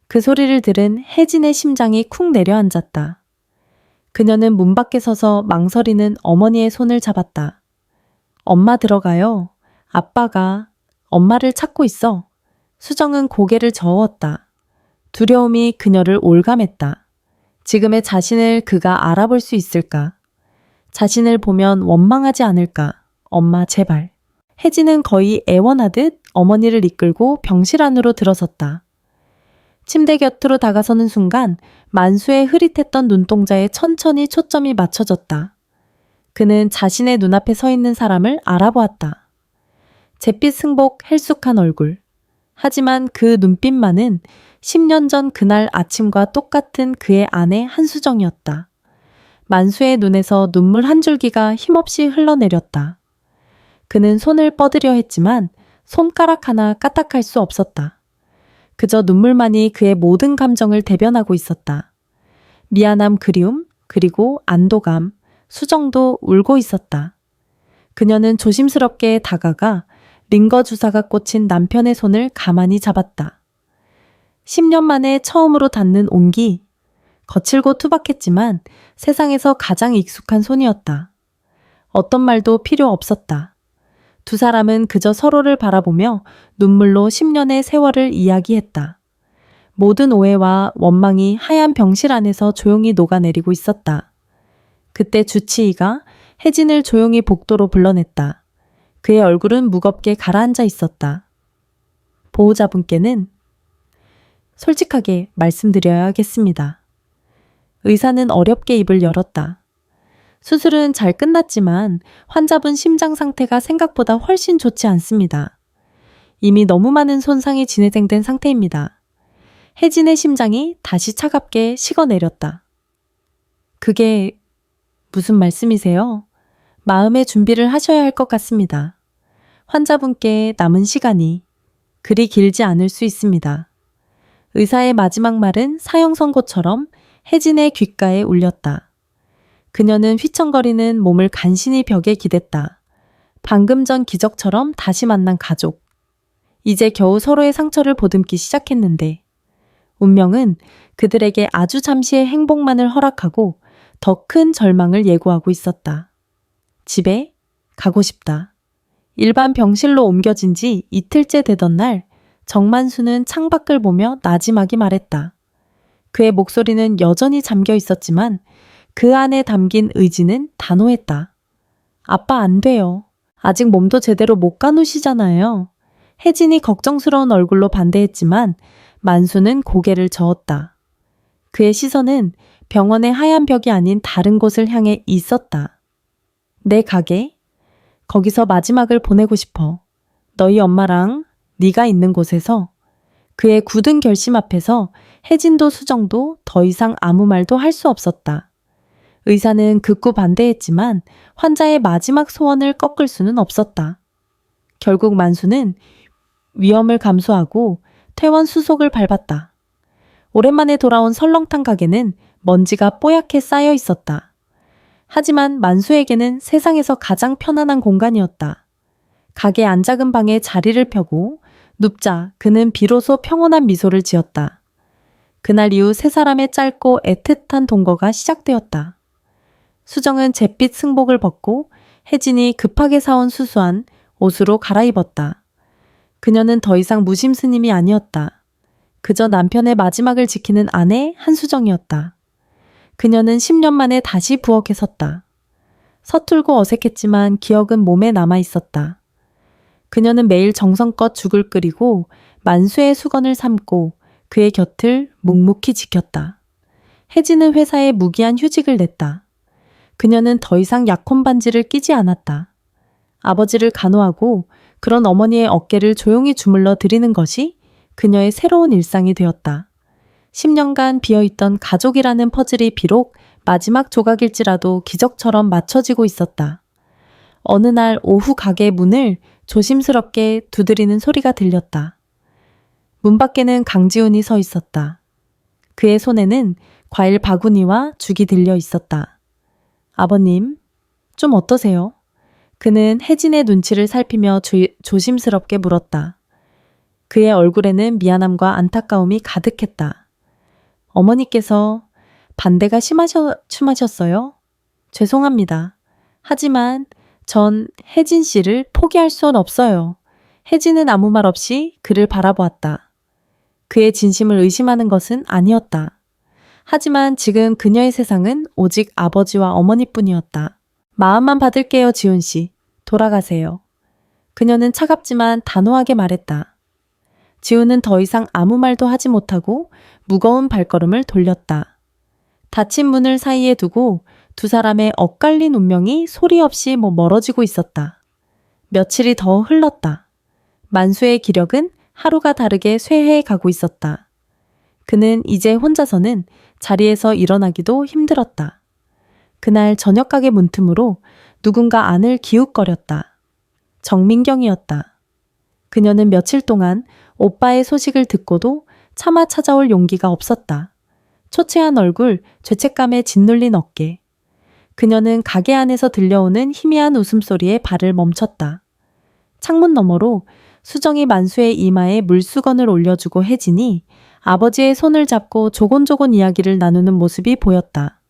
그 소리를 들은 혜진의 심장이 쿵 내려앉았다. 그녀는 문 밖에 서서 망설이는 어머니의 손을 잡았다. 엄마 들어가요. 아빠가 엄마를 찾고 있어. 수정은 고개를 저었다. 두려움이 그녀를 올감했다. 지금의 자신을 그가 알아볼 수 있을까? 자신을 보면 원망하지 않을까? 엄마 제발. 혜진은 거의 애원하듯 어머니를 이끌고 병실 안으로 들어섰다. 침대 곁으로 다가서는 순간 만수의 흐릿했던 눈동자에 천천히 초점이 맞춰졌다. 그는 자신의 눈앞에 서 있는 사람을 알아보았다. 잿빛 승복 헬쑥한 얼굴. 하지만 그 눈빛만은 10년 전 그날 아침과 똑같은 그의 아내 한수정이었다. 만수의 눈에서 눈물 한 줄기가 힘없이 흘러내렸다. 그는 손을 뻗으려 했지만 손가락 하나 까딱할 수 없었다. 그저 눈물만이 그의 모든 감정을 대변하고 있었다. 미안함, 그리움, 그리고 안도감, 수정도 울고 있었다. 그녀는 조심스럽게 다가가 링거 주사가 꽂힌 남편의 손을 가만히 잡았다. 10년 만에 처음으로 닿는 온기. 거칠고 투박했지만 세상에서 가장 익숙한 손이었다. 어떤 말도 필요 없었다. 두 사람은 그저 서로를 바라보며 눈물로 10년의 세월을 이야기했다. 모든 오해와 원망이 하얀 병실 안에서 조용히 녹아내리고 있었다. 그때 주치의가 혜진을 조용히 복도로 불러냈다. 그의 얼굴은 무겁게 가라앉아 있었다. 보호자분께는 솔직하게 말씀드려야겠습니다. 의사는 어렵게 입을 열었다. 수술은 잘 끝났지만 환자분 심장 상태가 생각보다 훨씬 좋지 않습니다. 이미 너무 많은 손상이 진행된 상태입니다. 혜진의 심장이 다시 차갑게 식어내렸다. 그게 무슨 말씀이세요? 마음의 준비를 하셔야 할 것 같습니다. 환자분께 남은 시간이 그리 길지 않을 수 있습니다. 의사의 마지막 말은 사형 선고처럼 혜진의 귓가에 울렸다. 그녀는 휘청거리는 몸을 간신히 벽에 기댔다. 방금 전 기적처럼 다시 만난 가족. 이제 겨우 서로의 상처를 보듬기 시작했는데 운명은 그들에게 아주 잠시의 행복만을 허락하고 더 큰 절망을 예고하고 있었다. 집에 가고 싶다. 일반 병실로 옮겨진 지 이틀째 되던 날 정만수는 창밖을 보며 나지막이 말했다. 그의 목소리는 여전히 잠겨 있었지만 그 안에 담긴 의지는 단호했다. 아빠 안 돼요. 아직 몸도 제대로 못 가누시잖아요. 혜진이 걱정스러운 얼굴로 반대했지만 만수는 고개를 저었다. 그의 시선은 병원의 하얀 벽이 아닌 다른 곳을 향해 있었다. 내 가게? 거기서 마지막을 보내고 싶어. 너희 엄마랑 네가 있는 곳에서. 그의 굳은 결심 앞에서 혜진도 수정도 더 이상 아무 말도 할 수 없었다. 의사는 극구 반대했지만 환자의 마지막 소원을 꺾을 수는 없었다. 결국 만수는 위험을 감수하고 퇴원 수속을 밟았다. 오랜만에 돌아온 설렁탕 가게는 먼지가 뽀얗게 쌓여 있었다. 하지만 만수에게는 세상에서 가장 편안한 공간이었다. 가게 안작은 방에 자리를 펴고 눕자 그는 비로소 평온한 미소를 지었다. 그날 이후 세 사람의 짧고 애틋한 동거가 시작되었다. 수정은 잿빛 승복을 벗고 혜진이 급하게 사온 수수한 옷으로 갈아입었다. 그녀는 더 이상 무심스님이 아니었다. 그저 남편의 마지막을 지키는 아내 한수정이었다. 그녀는 10년 만에 다시 부엌에 섰다. 서툴고 어색했지만 기억은 몸에 남아 있었다. 그녀는 매일 정성껏 죽을 끓이고 만수의 수건을 삶고 그의 곁을 묵묵히 지켰다. 혜진은 회사에 무기한 휴직을 냈다. 그녀는 더 이상 약혼 반지를 끼지 않았다. 아버지를 간호하고 그런 어머니의 어깨를 조용히 주물러 드리는 것이 그녀의 새로운 일상이 되었다. 10년간 비어있던 가족이라는 퍼즐이 비록 마지막 조각일지라도 기적처럼 맞춰지고 있었다. 어느 날 오후 가게 문을 조심스럽게 두드리는 소리가 들렸다. 문 밖에는 강지훈이 서 있었다. 그의 손에는 과일 바구니와 죽이 들려 있었다. 아버님, 좀 어떠세요? 그는 혜진의 눈치를 살피며 조심스럽게 물었다. 그의 얼굴에는 미안함과 안타까움이 가득했다. 어머니께서 반대가 심하셨어요? 죄송합니다. 하지만 전 혜진 씨를 포기할 수는 없어요. 혜진은 아무 말 없이 그를 바라보았다. 그의 진심을 의심하는 것은 아니었다. 하지만 지금 그녀의 세상은 오직 아버지와 어머니뿐이었다. 마음만 받을게요, 지훈 씨. 돌아가세요. 그녀는 차갑지만 단호하게 말했다. 지훈은 더 이상 아무 말도 하지 못하고 무거운 발걸음을 돌렸다. 닫힌 문을 사이에 두고 두 사람의 엇갈린 운명이 소리 없이 멀어지고 있었다. 며칠이 더 흘렀다. 만수의 기력은 하루가 다르게 쇠해해 가고 있었다. 그는 이제 혼자서는 자리에서 일어나기도 힘들었다. 그날 저녁 가게 문틈으로 누군가 안을 기웃거렸다. 정민경이었다. 그녀는 며칠 동안 오빠의 소식을 듣고도 차마 찾아올 용기가 없었다. 초췌한 얼굴, 죄책감에 짓눌린 어깨. 그녀는 가게 안에서 들려오는 희미한 웃음소리에 발을 멈췄다. 창문 너머로 수정이 만수의 이마에 물수건을 올려주고 혜진이 아버지의 손을 잡고 조곤조곤 이야기를 나누는 모습이 보였다.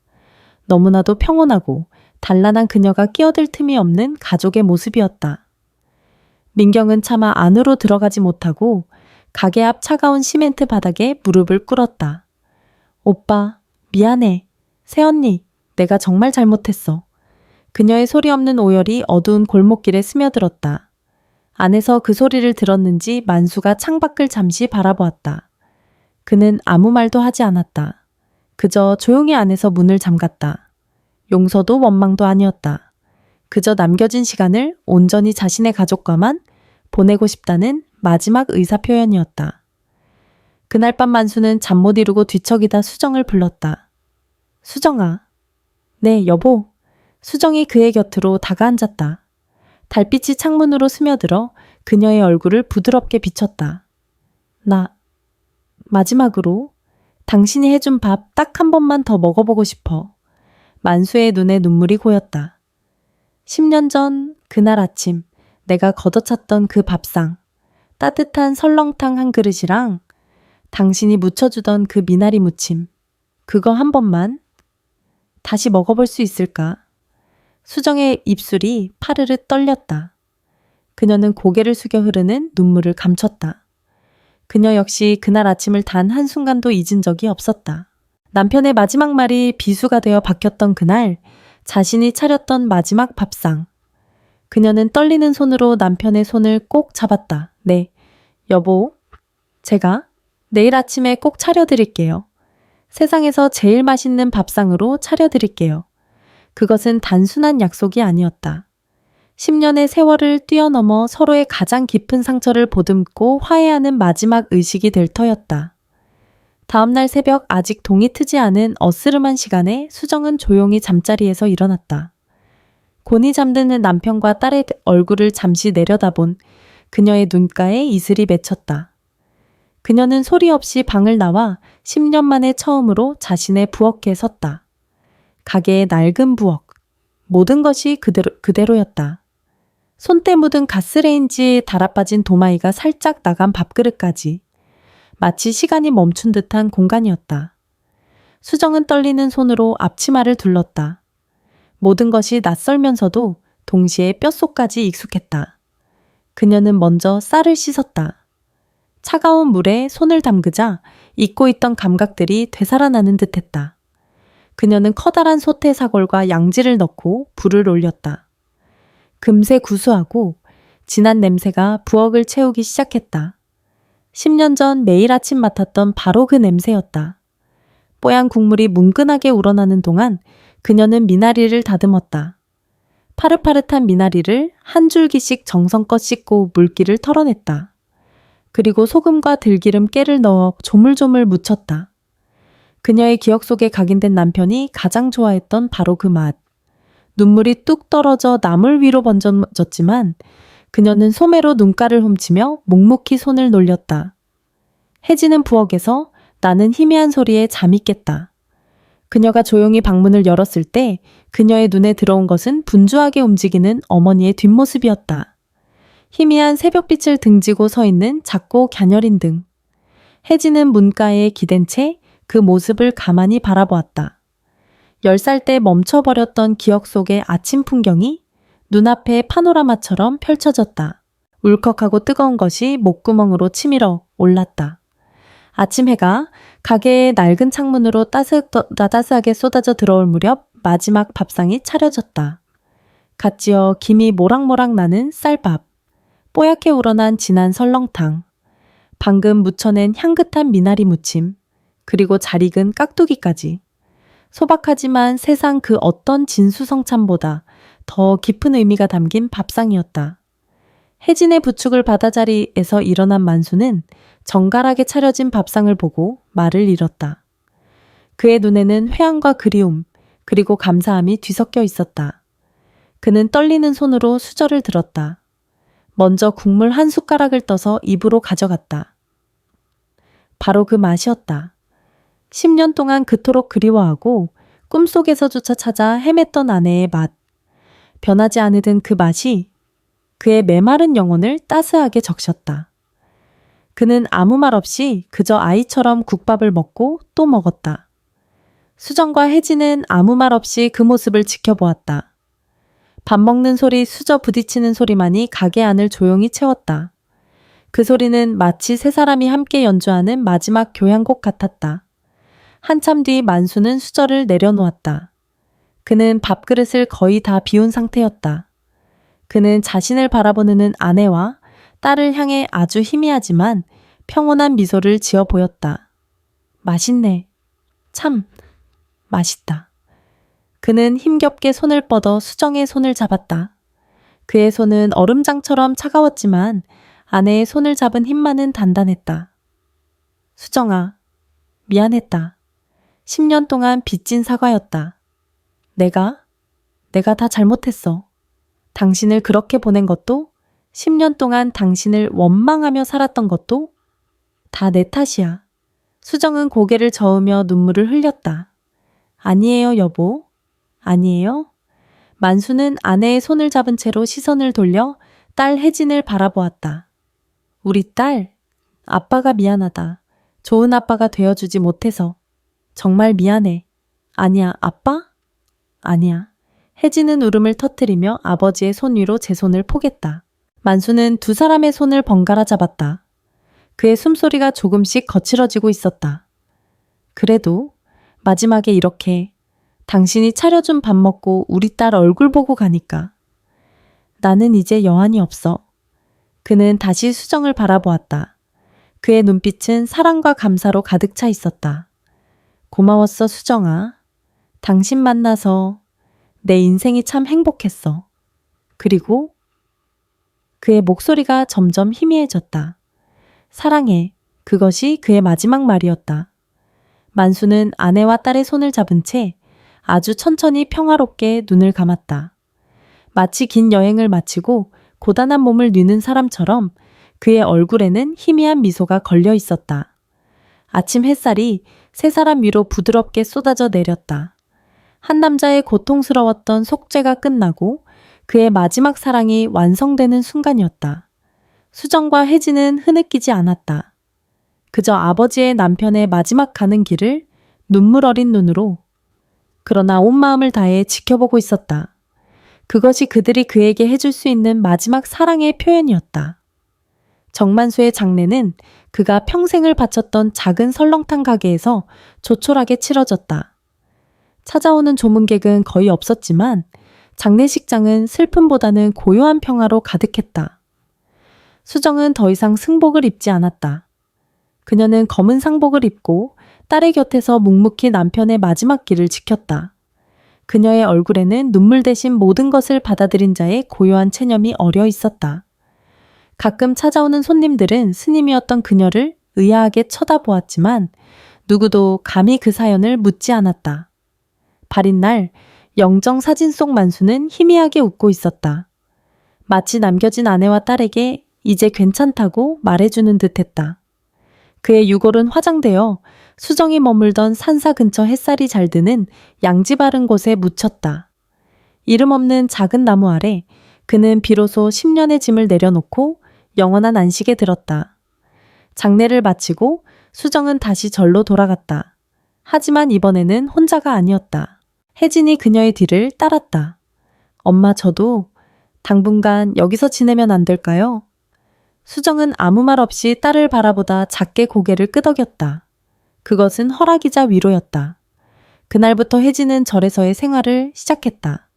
너무나도 평온하고 단란한 그녀가 끼어들 틈이 없는 가족의 모습이었다. 민경은 차마 안으로 들어가지 못하고 가게 앞 차가운 시멘트 바닥에 무릎을 꿇었다. 오빠, 미안해. 새언니, 내가 정말 잘못했어. 그녀의 소리 없는 오열이 어두운 골목길에 스며들었다. 안에서 그 소리를 들었는지 만수가 창밖을 잠시 바라보았다. 그는 아무 말도 하지 않았다. 그저 조용히 안에서 문을 잠갔다. 용서도 원망도 아니었다. 그저 남겨진 시간을 온전히 자신의 가족과만 보내고 싶다는 마지막 의사표현이었다. 그날 밤 만수는 잠 못 이루고 뒤척이다 수정을 불렀다. 수정아. 네, 여보. 수정이 그의 곁으로 다가앉았다. 달빛이 창문으로 스며들어 그녀의 얼굴을 부드럽게 비쳤다. 마지막으로 당신이 해준 밥 딱 한 번만 더 먹어보고 싶어. 만수의 눈에 눈물이 고였다. 10년 전 그날 아침 내가 걷어찼던 그 밥상, 따뜻한 설렁탕 한 그릇이랑 당신이 무쳐주던 그 미나리 무침, 그거 한 번만 다시 먹어볼 수 있을까? 수정의 입술이 파르르 떨렸다. 그녀는 고개를 숙여 흐르는 눈물을 감췄다. 그녀 역시 그날 아침을 단 한순간도 잊은 적이 없었다. 남편의 마지막 말이 비수가 되어 박혔던 그날, 자신이 차렸던 마지막 밥상. 그녀는 떨리는 손으로 남편의 손을 꼭 잡았다. 네, 여보, 제가 내일 아침에 꼭 차려드릴게요. 세상에서 제일 맛있는 밥상으로 차려드릴게요. 그것은 단순한 약속이 아니었다. 10년의 세월을 뛰어넘어 서로의 가장 깊은 상처를 보듬고 화해하는 마지막 의식이 될 터였다. 다음날 새벽 아직 동이 트지 않은 어스름한 시간에 수정은 조용히 잠자리에서 일어났다. 곤히 잠드는 남편과 딸의 얼굴을 잠시 내려다본 그녀의 눈가에 이슬이 맺혔다. 그녀는 소리 없이 방을 나와 10년 만에 처음으로 자신의 부엌에 섰다. 가게의 낡은 부엌, 모든 것이 그대로였다. 손때 묻은 가스레인지에 달아빠진 도마이가 살짝 나간 밥그릇까지 마치 시간이 멈춘 듯한 공간이었다. 수정은 떨리는 손으로 앞치마를 둘렀다. 모든 것이 낯설면서도 동시에 뼛속까지 익숙했다. 그녀는 먼저 쌀을 씻었다. 차가운 물에 손을 담그자 잊고 있던 감각들이 되살아나는 듯했다. 그녀는 커다란 솥에 사골과 양지를 넣고 불을 올렸다. 금세 구수하고 진한 냄새가 부엌을 채우기 시작했다. 10년 전 매일 아침 맡았던 바로 그 냄새였다. 뽀얀 국물이 뭉근하게 우러나는 동안 그녀는 미나리를 다듬었다. 파릇파릇한 미나리를 한 줄기씩 정성껏 씻고 물기를 털어냈다. 그리고 소금과 들기름, 깨를 넣어 조물조물 무쳤다. 그녀의 기억 속에 각인된 남편이 가장 좋아했던 바로 그 맛. 눈물이 뚝 떨어져 나물 위로 번져졌지만 그녀는 소매로 눈가를 훔치며 묵묵히 손을 놀렸다. 해지는 부엌에서 나는 희미한 소리에 잠이 깼다. 그녀가 조용히 방문을 열었을 때 그녀의 눈에 들어온 것은 분주하게 움직이는 어머니의 뒷모습이었다. 희미한 새벽빛을 등지고 서 있는 작고 갸녀린 등. 해지는 문가에 기댄 채 그 모습을 가만히 바라보았다. 10살 때 멈춰버렸던 기억 속의 아침 풍경이 눈앞에 파노라마처럼 펼쳐졌다. 울컥하고 뜨거운 것이 목구멍으로 치밀어 올랐다. 아침 해가 가게의 낡은 창문으로 따스하게 쏟아져 들어올 무렵 마지막 밥상이 차려졌다. 갓 지어 김이 모락모락 나는 쌀밥, 뽀얗게 우러난 진한 설렁탕, 방금 무쳐낸 향긋한 미나리 무침, 그리고 잘 익은 깍두기까지. 소박하지만 세상 그 어떤 진수성찬보다 더 깊은 의미가 담긴 밥상이었다. 혜진의 부축을 받아 자리에서 일어난 만수는 정갈하게 차려진 밥상을 보고 말을 잃었다. 그의 눈에는 회한과 그리움, 그리고 감사함이 뒤섞여 있었다. 그는 떨리는 손으로 수저를 들었다. 먼저 국물 한 숟가락을 떠서 입으로 가져갔다. 바로 그 맛이었다. 10년 동안 그토록 그리워하고 꿈속에서조차 찾아 헤맸던 아내의 맛. 변하지 않으던 그 맛이 그의 메마른 영혼을 따스하게 적셨다. 그는 아무 말 없이 그저 아이처럼 국밥을 먹고 또 먹었다. 수정과 혜진은 아무 말 없이 그 모습을 지켜보았다. 밥 먹는 소리, 수저 부딪히는 소리만이 가게 안을 조용히 채웠다. 그 소리는 마치 세 사람이 함께 연주하는 마지막 교향곡 같았다. 한참 뒤 만수는 수저를 내려놓았다. 그는 밥그릇을 거의 다 비운 상태였다. 그는 자신을 바라보는 아내와 딸을 향해 아주 희미하지만 평온한 미소를 지어 보였다. 맛있네. 참 맛있다. 그는 힘겹게 손을 뻗어 수정의 손을 잡았다. 그의 손은 얼음장처럼 차가웠지만 아내의 손을 잡은 힘만은 단단했다. 수정아, 미안했다. 10년 동안 빚진 사과였다. 내가 다 잘못했어. 당신을 그렇게 보낸 것도, 10년 동안 당신을 원망하며 살았던 것도 다 내 탓이야. 수정은 고개를 저으며 눈물을 흘렸다. 아니에요, 여보. 아니에요. 만수는 아내의 손을 잡은 채로 시선을 돌려 딸 혜진을 바라보았다. 우리 딸, 아빠가 미안하다. 좋은 아빠가 되어주지 못해서. 정말 미안해. 아니야, 아빠? 아니야. 혜진은 울음을 터뜨리며 아버지의 손 위로 제 손을 포겠다. 만수는 두 사람의 손을 번갈아 잡았다. 그의 숨소리가 조금씩 거칠어지고 있었다. 그래도 마지막에 이렇게 당신이 차려준 밥 먹고 우리 딸 얼굴 보고 가니까 나는 이제 여한이 없어. 그는 다시 수정을 바라보았다. 그의 눈빛은 사랑과 감사로 가득 차 있었다. 고마웠어, 수정아. 당신 만나서 내 인생이 참 행복했어. 그리고 그의 목소리가 점점 희미해졌다. 사랑해. 그것이 그의 마지막 말이었다. 만수는 아내와 딸의 손을 잡은 채 아주 천천히 평화롭게 눈을 감았다. 마치 긴 여행을 마치고 고단한 몸을 뉘는 사람처럼 그의 얼굴에는 희미한 미소가 걸려 있었다. 아침 햇살이 세 사람 위로 부드럽게 쏟아져 내렸다. 한 남자의 고통스러웠던 속죄가 끝나고 그의 마지막 사랑이 완성되는 순간이었다. 수정과 혜진은 흐느끼지 않았다. 그저 아버지의 남편의 마지막 가는 길을 눈물 어린 눈으로 그러나 온 마음을 다해 지켜보고 있었다. 그것이 그들이 그에게 해줄 수 있는 마지막 사랑의 표현이었다. 정만수의 장례는 그가 평생을 바쳤던 작은 설렁탕 가게에서 조촐하게 치러졌다. 찾아오는 조문객은 거의 없었지만 장례식장은 슬픔보다는 고요한 평화로 가득했다. 수정은 더 이상 승복을 입지 않았다. 그녀는 검은 상복을 입고 딸의 곁에서 묵묵히 남편의 마지막 길을 지켰다. 그녀의 얼굴에는 눈물 대신 모든 것을 받아들인 자의 고요한 체념이 어려 있었다. 가끔 찾아오는 손님들은 스님이었던 그녀를 의아하게 쳐다보았지만 누구도 감히 그 사연을 묻지 않았다. 발인 날 영정 사진 속 만수는 희미하게 웃고 있었다. 마치 남겨진 아내와 딸에게 이제 괜찮다고 말해주는 듯했다. 그의 유골은 화장되어 수정이 머물던 산사 근처 햇살이 잘 드는 양지 바른 곳에 묻혔다. 이름 없는 작은 나무 아래 그는 비로소 10년의 짐을 내려놓고 영원한 안식에 들었다. 장례를 마치고 수정은 다시 절로 돌아갔다. 하지만 이번에는 혼자가 아니었다. 혜진이 그녀의 뒤를 따랐다. 엄마, 저도 당분간 여기서 지내면 안 될까요? 수정은 아무 말 없이 딸을 바라보다 작게 고개를 끄덕였다. 그것은 허락이자 위로였다. 그날부터 혜진은 절에서의 생활을 시작했다.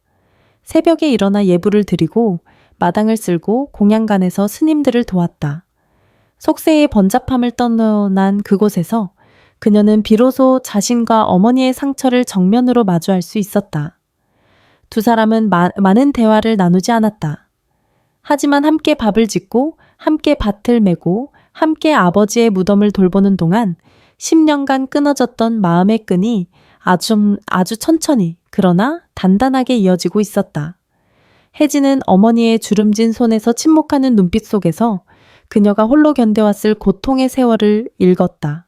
새벽에 일어나 예불을 드리고 마당을 쓸고 공양간에서 스님들을 도왔다. 속세의 번잡함을 떠난 그곳에서 그녀는 비로소 자신과 어머니의 상처를 정면으로 마주할 수 있었다. 두 사람은 많은 대화를 나누지 않았다. 하지만 함께 밥을 짓고 함께 밭을 메고 함께 아버지의 무덤을 돌보는 동안 10년간 끊어졌던 마음의 끈이 아주 천천히 그러나 단단하게 이어지고 있었다. 혜진은 어머니의 주름진 손에서 침묵하는 눈빛 속에서 그녀가 홀로 견뎌왔을 고통의 세월을 읽었다.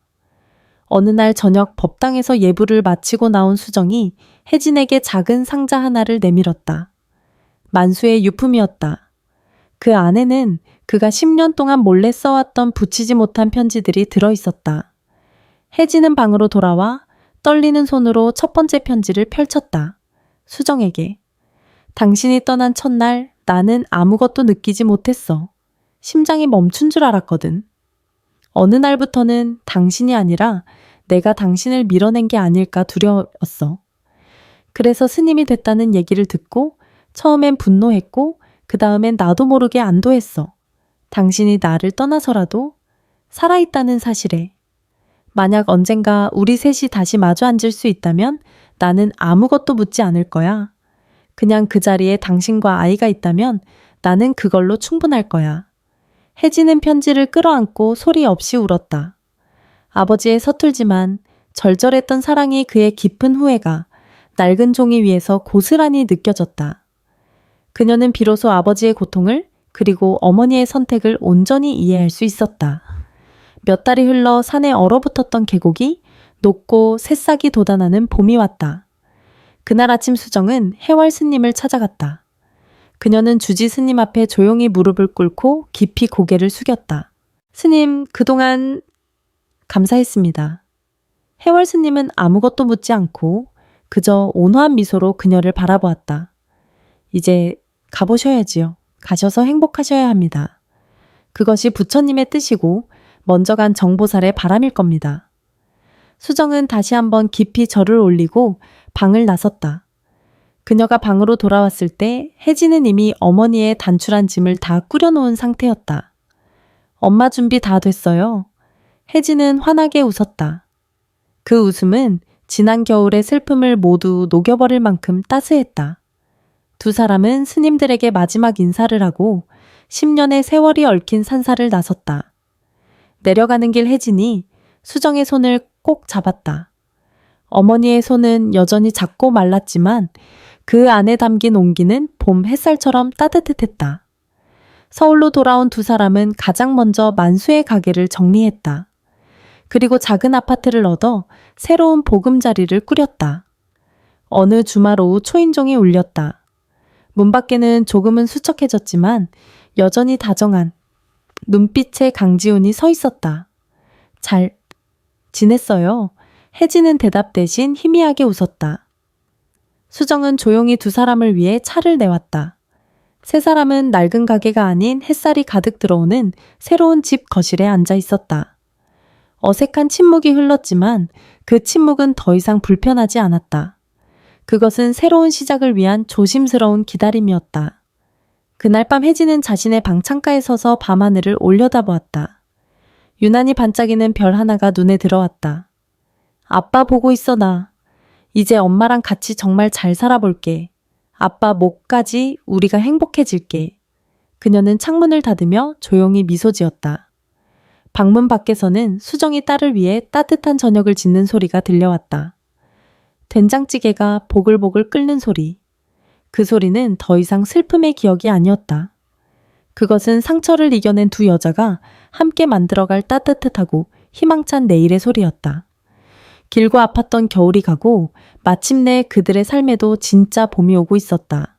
어느 날 저녁 법당에서 예불을 마치고 나온 수정이 혜진에게 작은 상자 하나를 내밀었다. 만수의 유품이었다. 그 안에는 그가 10년 동안 몰래 써왔던 붙이지 못한 편지들이 들어있었다. 혜진은 방으로 돌아와 떨리는 손으로 첫 번째 편지를 펼쳤다. 수정에게. 당신이 떠난 첫날 나는 아무것도 느끼지 못했어. 심장이 멈춘 줄 알았거든. 어느 날부터는 당신이 아니라 내가 당신을 밀어낸 게 아닐까 두려웠어. 그래서 스님이 됐다는 얘기를 듣고 처음엔 분노했고 그 다음엔 나도 모르게 안도했어. 당신이 나를 떠나서라도 살아있다는 사실에. 만약 언젠가 우리 셋이 다시 마주 앉을 수 있다면 나는 아무것도 묻지 않을 거야. 그냥 그 자리에 당신과 아이가 있다면 나는 그걸로 충분할 거야. 혜진은 편지를 끌어안고 소리 없이 울었다. 아버지의 서툴지만 절절했던 사랑이 그의 깊은 후회가 낡은 종이 위에서 고스란히 느껴졌다. 그녀는 비로소 아버지의 고통을 그리고 어머니의 선택을 온전히 이해할 수 있었다. 몇 달이 흘러 산에 얼어붙었던 계곡이 녹고 새싹이 돋아나는 봄이 왔다. 그날 아침 수정은 해월 스님을 찾아갔다. 그녀는 주지 스님 앞에 조용히 무릎을 꿇고 깊이 고개를 숙였다. 스님, 그동안 감사했습니다. 해월 스님은 아무것도 묻지 않고 그저 온화한 미소로 그녀를 바라보았다. 이제 가보셔야지요. 가셔서 행복하셔야 합니다. 그것이 부처님의 뜻이고 먼저 간 정보살의 바람일 겁니다. 수정은 다시 한번 깊이 절을 올리고 방을 나섰다. 그녀가 방으로 돌아왔을 때 혜진은 이미 어머니의 단출한 짐을 다 꾸려놓은 상태였다. 엄마 준비 다 됐어요. 혜진은 환하게 웃었다. 그 웃음은 지난 겨울의 슬픔을 모두 녹여버릴 만큼 따스했다. 두 사람은 스님들에게 마지막 인사를 하고 10년의 세월이 얽힌 산사를 나섰다. 내려가는 길 혜진이 수정의 손을 꼭 잡았다. 어머니의 손은 여전히 작고 말랐지만 그 안에 담긴 온기는 봄 햇살처럼 따뜻했다. 서울로 돌아온 두 사람은 가장 먼저 만수의 가게를 정리했다. 그리고 작은 아파트를 얻어 새로운 보금자리를 꾸렸다. 어느 주말 오후 초인종이 울렸다. 문 밖에는 조금은 수척해졌지만 여전히 다정한 눈빛의 강지훈이 서 있었다. 잘 지냈어요. 혜진은 대답 대신 희미하게 웃었다. 수정은 조용히 두 사람을 위해 차를 내왔다. 세 사람은 낡은 가게가 아닌 햇살이 가득 들어오는 새로운 집 거실에 앉아 있었다. 어색한 침묵이 흘렀지만 그 침묵은 더 이상 불편하지 않았다. 그것은 새로운 시작을 위한 조심스러운 기다림이었다. 그날 밤 혜진은 자신의 방 창가에 서서 밤하늘을 올려다보았다. 유난히 반짝이는 별 하나가 눈에 들어왔다. 아빠 보고 있어 나. 이제 엄마랑 같이 정말 잘 살아볼게. 아빠 목까지 우리가 행복해질게. 그녀는 창문을 닫으며 조용히 미소 지었다. 방문 밖에서는 수정이 딸을 위해 따뜻한 저녁을 짓는 소리가 들려왔다. 된장찌개가 보글보글 끓는 소리. 그 소리는 더 이상 슬픔의 기억이 아니었다. 그것은 상처를 이겨낸 두 여자가 함께 만들어갈 따뜻하고 희망찬 내일의 소리였다. 길고 아팠던 겨울이 가고 마침내 그들의 삶에도 진짜 봄이 오고 있었다.